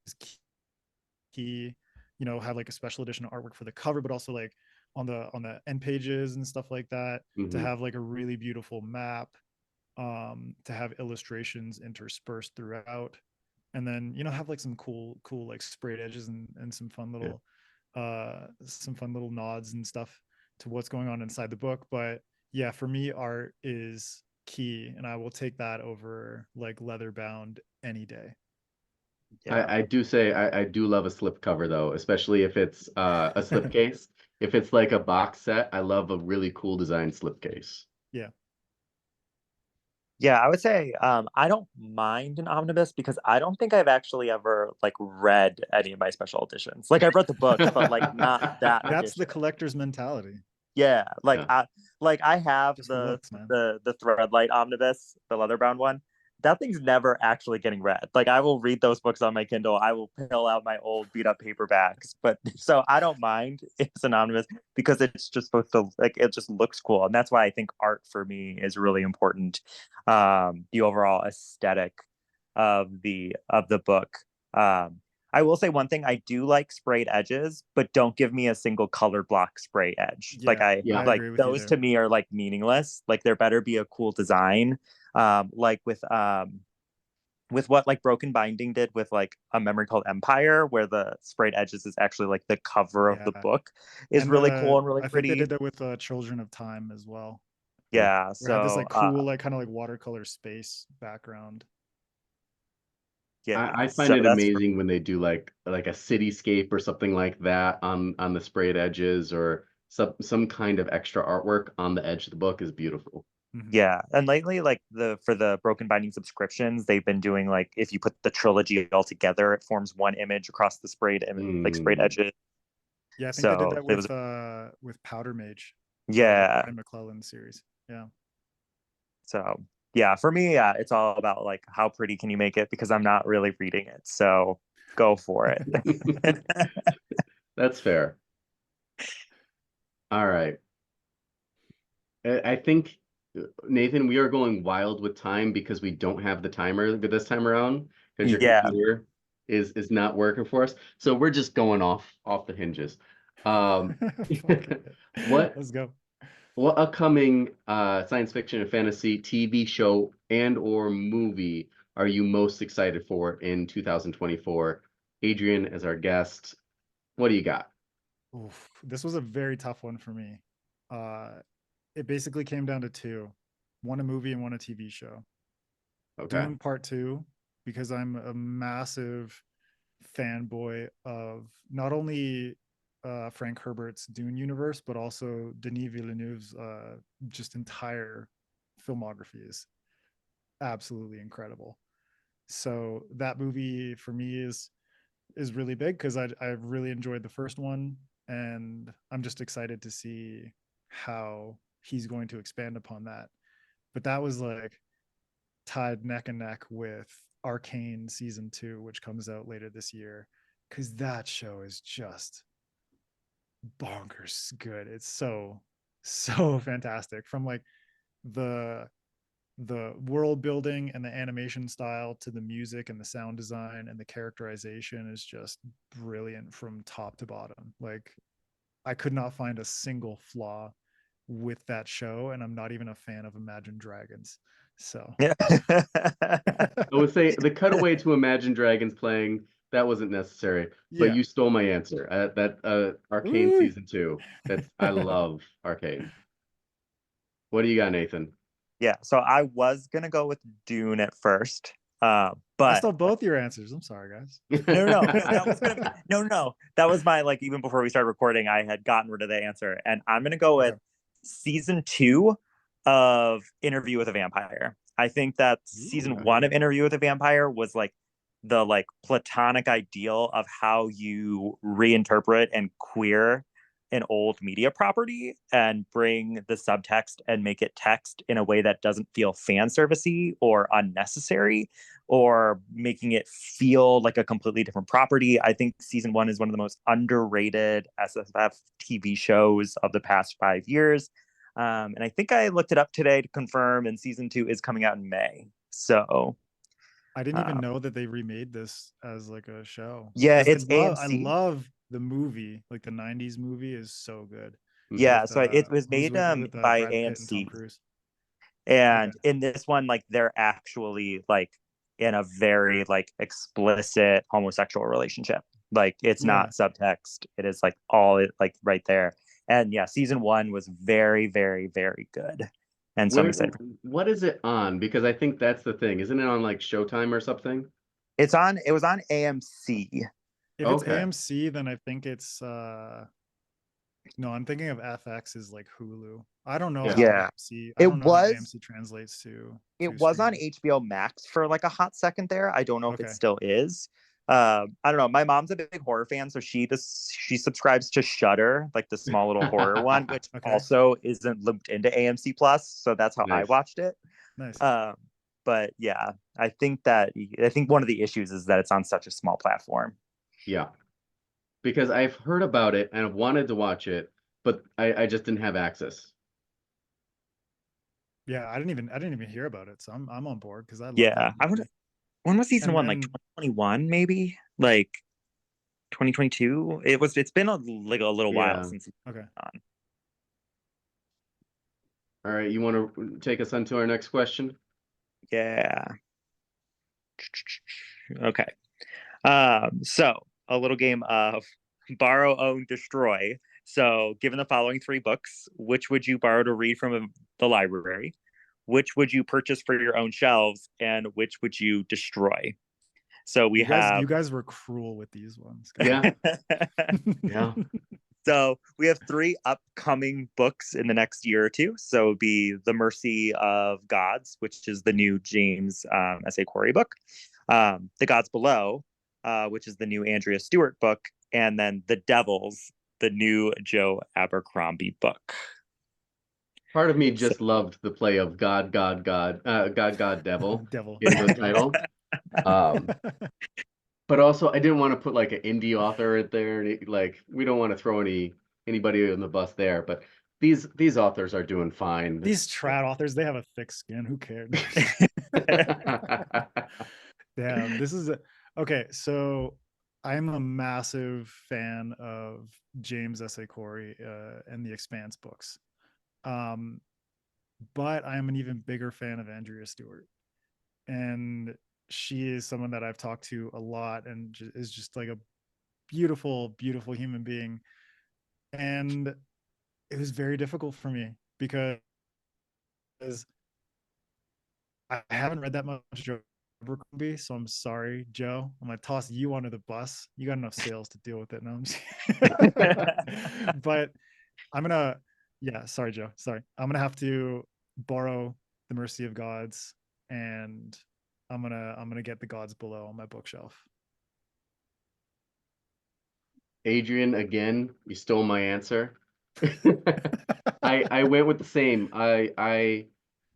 key, you know, have like a special edition artwork for the cover but also like on the end pages and stuff like that, to Hmm. have like a really beautiful map, to have illustrations interspersed throughout, and then you know have like some cool like sprayed edges and Yeah. some fun little nods and stuff to what's going on inside the book. But yeah, for me art is key and I will take that over like leather bound any day. Yeah. I do say I do love a slip cover though, especially if it's a slipcase. If it's like a box set, I love a really cool design slipcase. Yeah. Yeah, I would say I don't mind an omnibus because I don't think I've actually ever like read any of my special editions. Like I've read the books, but like not that That's the edition. collector's mentality. Yeah, Yeah. like I have Just looks, man. the Threadlight omnibus, the leather bound one. That thing's never actually getting read. Like I will read those books on my Kindle. I will pull out my old beat up paperbacks. But so I don't mind if it's an omnibus because it's just supposed to like it just looks cool. And that's why I think art for me is really important. The overall aesthetic of the book. Um I will say one thing, I do like sprayed edges, but don't give me a single color block spray edge. Like Yeah, Yeah. I like agree with you those there. to me are like meaningless. Like there better be a cool design. Like with what like Broken Binding did with like A Memory Called Empire, where the sprayed edges is actually like the cover of the Yeah. book, is And really cool and really I think they pretty. did that with Children of Time as well. Yeah. Yeah. Where it had this So like cool, like kind of like watercolor space background. yeah. I So find it that's amazing when they do like a cityscape or something like that on the sprayed edges or some kind of extra artwork on the edge of the book is beautiful. Mhm. yeah. And lately, like the for the Broken Binding subscriptions, they've been doing like if you put the trilogy all together, it forms one image across the like sprayed Mm. edges. Yeah, I think they did So that it was with Powder Mage, the yeah. Ryan McClellan series. Yeah. So yeah, for me, yeah, it's all about like how pretty can you make it because I'm not really reading it. So go for it. That's fair. All right. I think, Nathan, we are going wild with time because we don't have the timer this time around because your Yeah. computer is not working for us. So we're just going off the hinges. Um, Fuck it. what Let's go. what upcoming science fiction and fantasy TV show and or movie are you most excited for in 2024? Adrian as our guest. What do you got? Oof, this was a very tough one for me. Uh, it basically came down to two, one a movie and one a TV show. Okay. Dune Part Two, because I'm a massive fanboy of not only Frank Herbert's Dune universe, but also Denis Villeneuve's just entire filmography is absolutely incredible. So that movie for me is really big because I really enjoyed the first one, and I'm just excited to see how he's going to expand upon that. But that was like tied neck and neck with Arcane season 2, which comes out later this year, because that show is just bonkers good. It's so fantastic, from like the the world building and the animation style to the music and the sound design and the characterization is just brilliant from top to bottom. Like, I could not find a single flaw with that show, and I'm not even a fan of Imagine Dragons. So Yeah. I would say the cutaway to Imagine Dragons playing, that wasn't necessary, but yeah. you stole my answer. Arcane Ooh. season 2. I love Arcane. What do you got, Nathan? Yeah, so I was gonna go with Dune at first, I but stole both your answers. I'm sorry, guys. no, that was gonna be no, that was my, like, even before we started recording, I had gotten rid of the answer, and I'm gonna go with Okay. season 2 of Interview with a Vampire. I think that season Ooh, 1 of Interview with a Vampire was like the like platonic ideal of how you reinterpret and queer an old media property and bring the subtext and make it text in a way that doesn't feel fan servicey or unnecessary or making it feel like a completely different property. I think season 1 is one of the most underrated SFF TV shows of the past 5 years. And I think I looked it up today to confirm, and season 2 is coming out in May. So I didn't even know that they remade this as like a show. yeah, 'Cause it's I AMC. love the movie. Like the 90s movie is so good. Mhm. Yeah, With so it was who's made with by Brad Pitt and Tom AMC. Cruise. Okay. And in this one, like, they're actually like in a very like explicit homosexual relationship. Like, it's Yeah. not subtext. It is like all it like right there. And yeah, season 1 was very, very, very good. And so I'm Where, excited. what is it on? Because I think that's the thing. Isn't it on like Showtime or something? It was on AMC. If it's Okay. AMC, then I think it's no, I'm thinking of FX is like Hulu. I don't know Yeah. how Yeah. AMC I It don't know how was AMC translates to it was on streaming. HBO Max for like a hot second there. I don't know if it Okay. still is. I don't know. My mom's a big horror fan, so she subscribes to Shudder, like the small little horror one, which Okay. also isn't looped into AMC Plus. So that's how I Nice. watched it. Nice. But yeah, I think one of the issues is that it's on such a small platform. Yeah. Because I've heard about it and I've wanted to watch it, but I just didn't have access. Yeah, I didn't even hear about it. So I'm on board because I love that Yeah, movie. when was season And 1? Like then 2021, maybe, like 2022. It's been like a little while Yeah. since it's okay. on. All right. You want to take us on to our next question? Yeah. Okay. So a little game of borrow, own, destroy. So, given the following 3 books, which would you borrow to read from the library? Which would you purchase for your own shelves? And which would you destroy? So we You have guys were cruel with these ones. Yeah. Yeah. So we have 3 upcoming books in the next year or two. So it would be The Mercy of Gods, which is the new James S.A. Corey book. The Gods Below, which is the new Andrea Stewart book. And then The Devils, the new Joe Abercrombie book. Part of me So just loved the play of God, God, God, God, God, Devil Devil. in the title. But also I didn't want to put like an indie author in there. Like we don't want to throw anybody on the bus there. But these authors are doing fine. These trad authors, they have a thick skin. Who cared? Damn, this is okay. So I'm a massive fan of James S.A. Corey and the Expanse books. But I am an even bigger fan of Andrea Stewart. And she is someone that I've talked to a lot and is just like a beautiful, beautiful human being. And it was very difficult for me because I haven't read that much Joe Abercrombie, so I'm sorry, Joe. I'm gonna toss you under the bus. You got enough sales to deal with it. No, but I'm gonna, yeah, sorry, Joe. Sorry. I'm gonna have to borrow The Mercy of Gods, and I'm gonna get The Gods Below on my bookshelf. Adrian, again, you stole my answer. I went with the same. I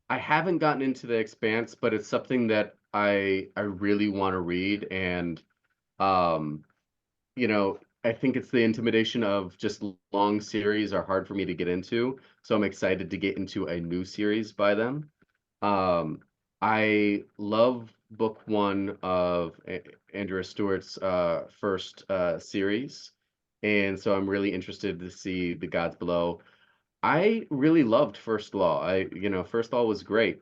haven't gotten into The Expanse, but it's something that I really want to read, and um I think it's the intimidation of just long series are hard for me to get into, so I'm excited to get into a new series by them. Um, I love book one of Andrea Stewart's first series, and so I'm really interested to see The Gods Below. I really loved First Law. First Law was great.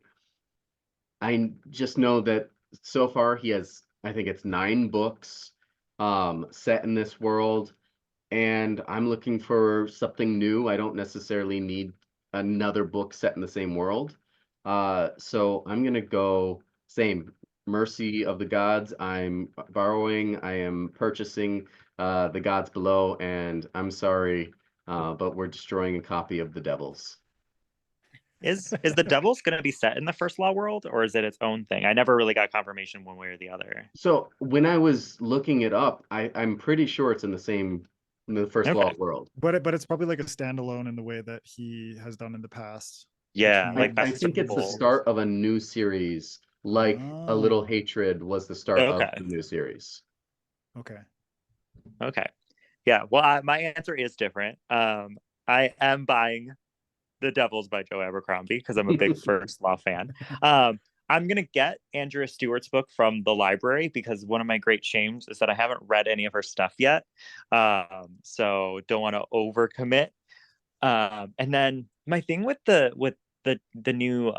I just know that so far he has, I think it's 9 books set in this world, and I'm looking for something new. I don't necessarily need another book set in the same world. So I'm gonna go same. Mercy of the Gods. I'm borrowing. I am purchasing The Gods Below, and I'm sorry, but we're destroying a copy of The Devils. Is the Devils going to be set in the First Law world, or is it its own thing? I never really got confirmation one way or the other. So when I was looking it up, I'm pretty sure it's in the First Law Okay. world. But it's probably like a standalone in the way that he has done in the past. Yeah, Which like I that's think it's the cool. start of a new series, like A Little Oh, Hatred was the start of Okay. the new series. okay. Okay. Yeah. Well, my answer is different. I am buying The Devils by Joe Abercrombie because I'm a big First Law fan. I'm gonna get Andrea Stewart's book from the library because one of my great shames is that I haven't read any of her stuff yet. So don't want to overcommit. And then my thing with the new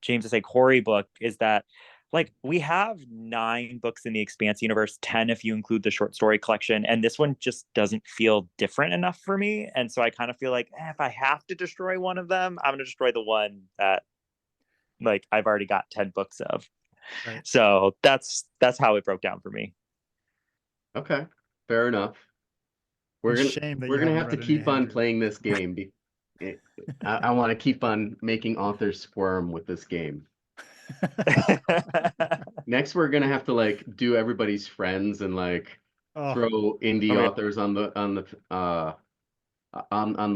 James S. A. Corey book is that like we have 9 books in the Expanse universe, 10 if you include the short story collection, and this one just doesn't feel different enough for me. And so I kind of feel like if I have to destroy one of them, I'm gonna destroy the one that like I've already got 10 books of. Right. So that's how it broke down for me. Okay, fair enough. We're It's a gonna shame that we're you gonna haven't have to read any keep on Andrew. playing this game. I want to keep on making authors squirm with this game. Next, we're gonna have to like do everybody's friends and like Oh, throw indie Okay. authors on the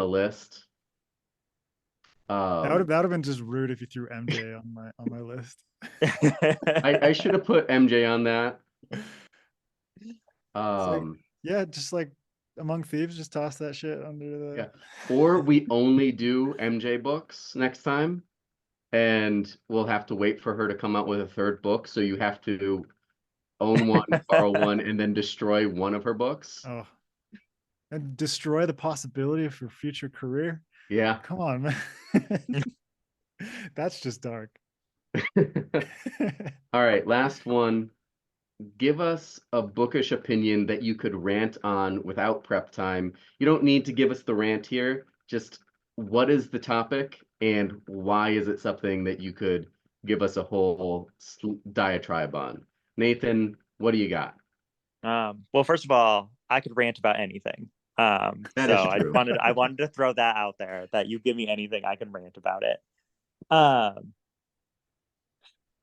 list. that would Um, have been just rude if you threw MJ on my list. I should have put MJ on that. It's like, Um, yeah, just like Among Thieves, just toss that shit under the. yeah. Or we only do MJ books next time, and we'll have to wait for her to come out with a third book. So you have to own one, borrow one, and then destroy one of her books. Oh, and destroy the possibility of her future career. Yeah. Come on, man. That's just dark. All right, last one. Give us a bookish opinion that you could rant on without prep time. You don't need to give us the rant here. Just what is the topic and why is it something that you could give us a whole diatribe on? Nathan, what do you got? Well, first of all, I could rant about anything. That So is true. I wanted to throw that out there that you give me anything, I can rant about it. Um,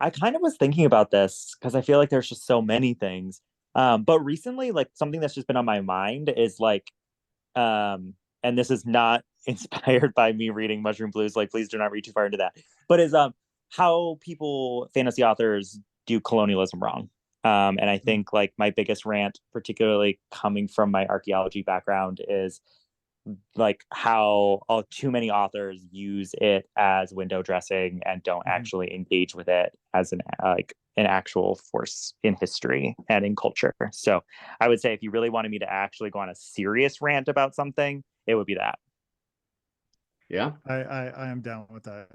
I kind of was thinking about this because I feel like there's just so many things. But recently, like something that's just been on my mind is like, and this is not inspired by me reading Mushrrom Blues. Like, please do not read too far into that. But is how fantasy authors do colonialism wrong. And I think like my biggest rant, particularly coming from my archaeology background, is like how too many authors use it as window dressing and don't actually engage with it as an actual force in history and in culture. So I would say if you really wanted me to actually go on a serious rant about something, it would be that. Yeah. I am down with that.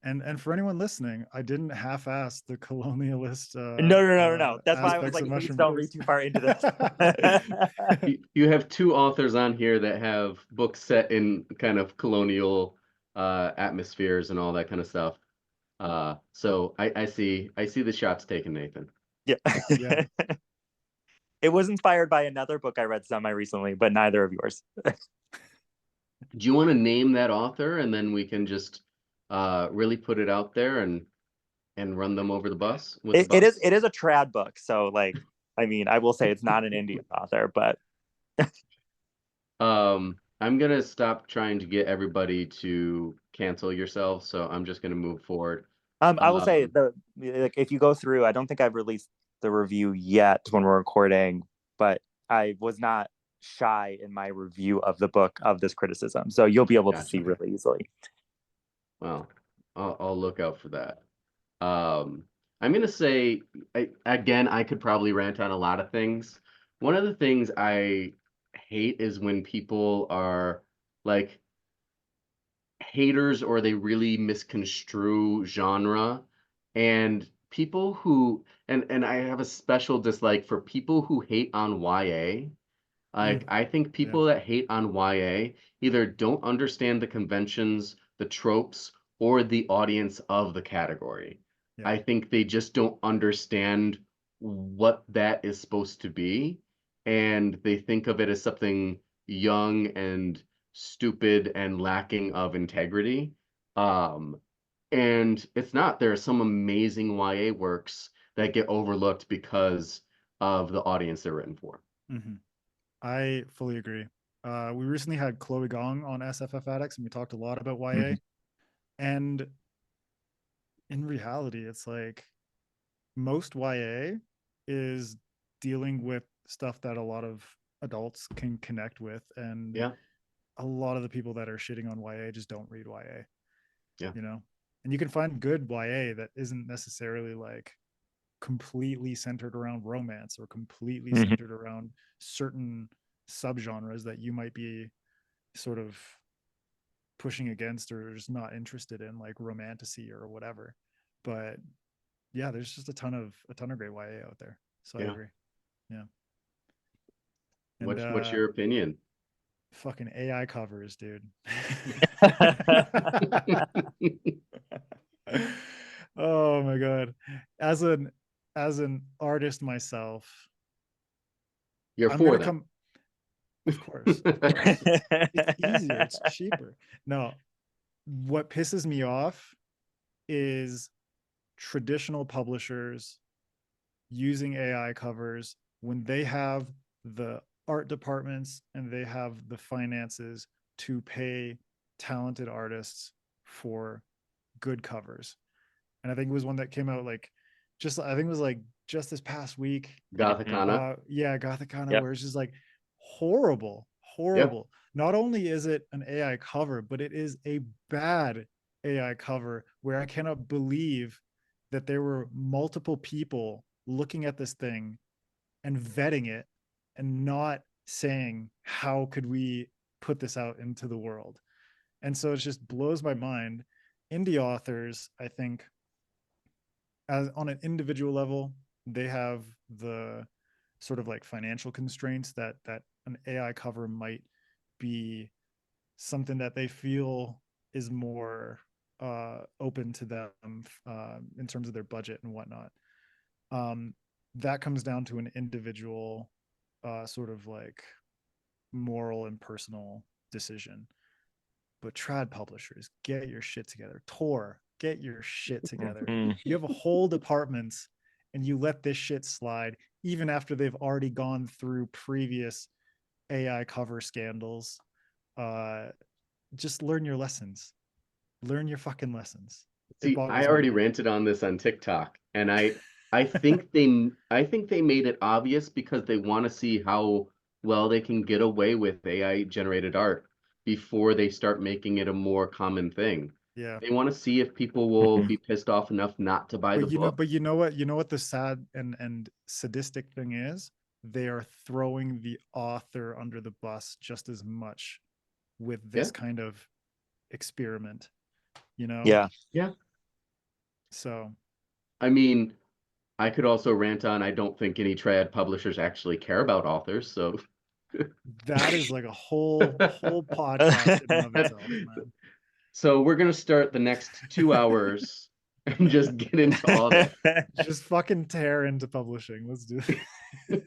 And for anyone listening, I didn't half-ass the colonialist No. That's why I was aspects like, of please Mushrrom don't read Blues. too far into this. You have 2 authors on here that have books set in kind of colonial atmospheres and all that kind of stuff. So I see the shots taken, Nathan. Yeah. Yeah. It was inspired by another book I read semi recently, but neither of yours. Do you want to name that author and then we can just really put it out there and run them over the bus with the bus? It is a trad book, so like I mean, I will say it's not an Indian author, but I'm gonna stop trying to get everybody to cancel yourself, so I'm just gonna move forward. I will say like if you go through, I don't think I've released the review yet when we're recording, but I was not shy in my review of the book of this criticism, so you'll be able to Gotcha. see really easily. Well, I'll look out for that. I'm gonna say again, I could probably rant on a lot of things. One of the things I hate is when people are like haters or they really misconstrue genre, and people who and I have a special dislike for people who hate on YA. Like, Mm, I think yeah. people that hate on YA either don't understand the conventions, the tropes, or the audience of the category. Yeah. I think they just don't understand what that is supposed to be, and they think of it as something young and stupid and lacking of integrity. Um, and it's not. There are some amazing YA works that get overlooked because of the audience they're written for. Hmm. I fully agree. We recently had Chloe Gong on SFFAddicts, and we talked a lot about YA. Mhm. And in reality, it's like most YA is dealing with stuff that a lot of adults can connect with. And Yeah, a lot of the people that are shitting on YA just don't read YA, yeah. you know? And you can find good YA that isn't necessarily like completely centered around romance or completely Mhm. centered around certain subgenres that you might be sort of pushing against or just not interested in, like romantasy or whatever. But yeah, there's just a ton of great YA out there. So I Yeah. agree. Yeah. And What's your opinion? fucking AI covers, dude. Oh my god. As an as an artist myself, You're I'm for gonna them. come, of course, of course. It's easier, it's cheaper. No, what pisses me off is traditional publishers using AI covers when they have the art departments and they have the finances to pay talented artists for good covers. And I think it was one that came out like I think it was like just this past week. Mhm. Gothicana. Yeah, Gothicana, Yep. where it's just like horrible, Yeah. horrible. Not only is it an AI cover, but it is a bad AI cover where I cannot believe that there were multiple people looking at this thing and vetting it and not saying, how could we put this out into the world? And so it just blows my mind. Indie authors, I think, as on an individual level, they have the sort of like financial constraints that an AI cover might be something that they feel is more open to them in terms of their budget and whatnot. Um, that comes down to an individual sort of like moral and personal decision. But trad publishers, get your shit together. Tor, get your shit together. Mhm. You have a whole department and you let this shit slide even after they've already gone through previous AI cover scandals. Uh, just learn your lessons. Learn your fucking lessons. It See, I boggles my already mind. ranted on this on TikTok, and I think they made it obvious because they want to see how well they can get away with AI generated art before they start making it a more common thing. Yeah. They want to see if people will Mhm. be pissed off enough not to buy the book. But you know what? You know what the sad and sadistic thing is? They are throwing the author under the bus just as much with Yeah, this kind of experiment, you know? Yeah. yeah. So I mean, I could also rant on I don't think any trad publishers actually care about authors, so that is like a whole podcast in and of itself, man. so we're gonna start the next 2 hours and just get into all that. Just fucking tear into publishing. Let's do it.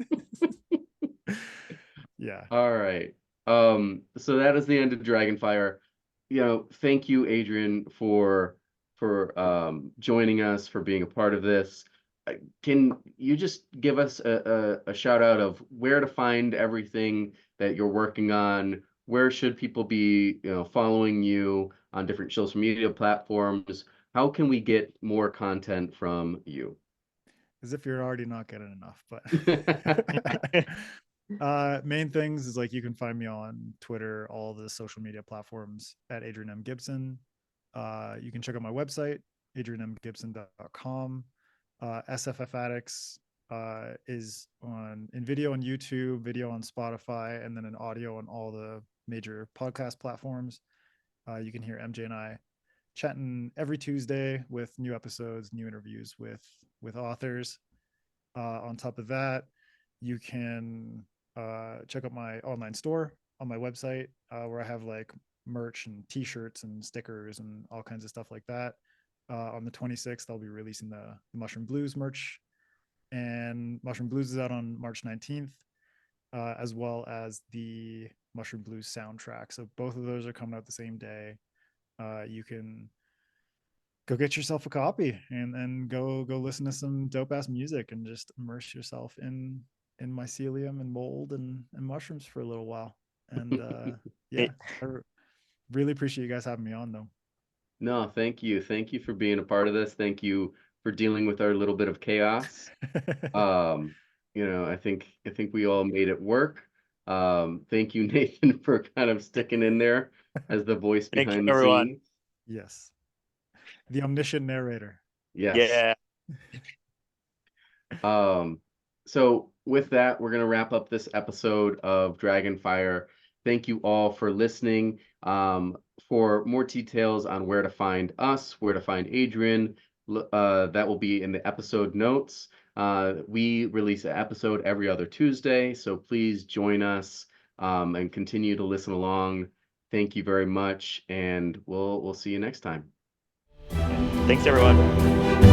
Yeah. All right. So that is the end of Dragonfire. Thank you, Adrian, for joining us, for being a part of this. Can you just give us a shout out of where to find everything that you're working on? Where should people be, following you on different social media platforms? How can we get more content from you? As if you're already not getting enough, but main things is like you can find me on Twitter, all the social media platforms at Adrian M. Gibson. You can check out my website, adrianmgibson.com. SFFAddicts is in video on YouTube, video on Spotify, and then an audio on all the major podcast platforms. You can hear MJ and I chatting every Tuesday with new episodes, new interviews with authors. On top of that, you can check out my online store on my website, where I have like merch and t-shirts and stickers and all kinds of stuff like that. On the 26th, I'll be releasing the Mushrrom Blues merch, and Mushrrom Blues is out on March 19th, as well as the Mushrrom Blues soundtrack. So both of those are coming out the same day. You can go get yourself a copy and go listen to some dope ass music and just immerse yourself in mycelium and mold and mushrooms for a little while. And yeah, I really appreciate you guys having me on, though. No, thank you. Thank you for being a part of this. Thank you for dealing with our little bit of chaos. I think we all made it work. Thank you, Nathan, for kind of sticking in there as the voice behind the scenes. Yes. The omniscient narrator. Yes. Yeah. So with that, we're going to wrap up this episode of Dragonfire. Thank you all for listening. For more details on where to find us, where to find Adrian, that will be in the episode notes. We release an episode every other Tuesday, so please join us and continue to listen along. Thank you very much, and we'll see you next time. Thanks, everyone.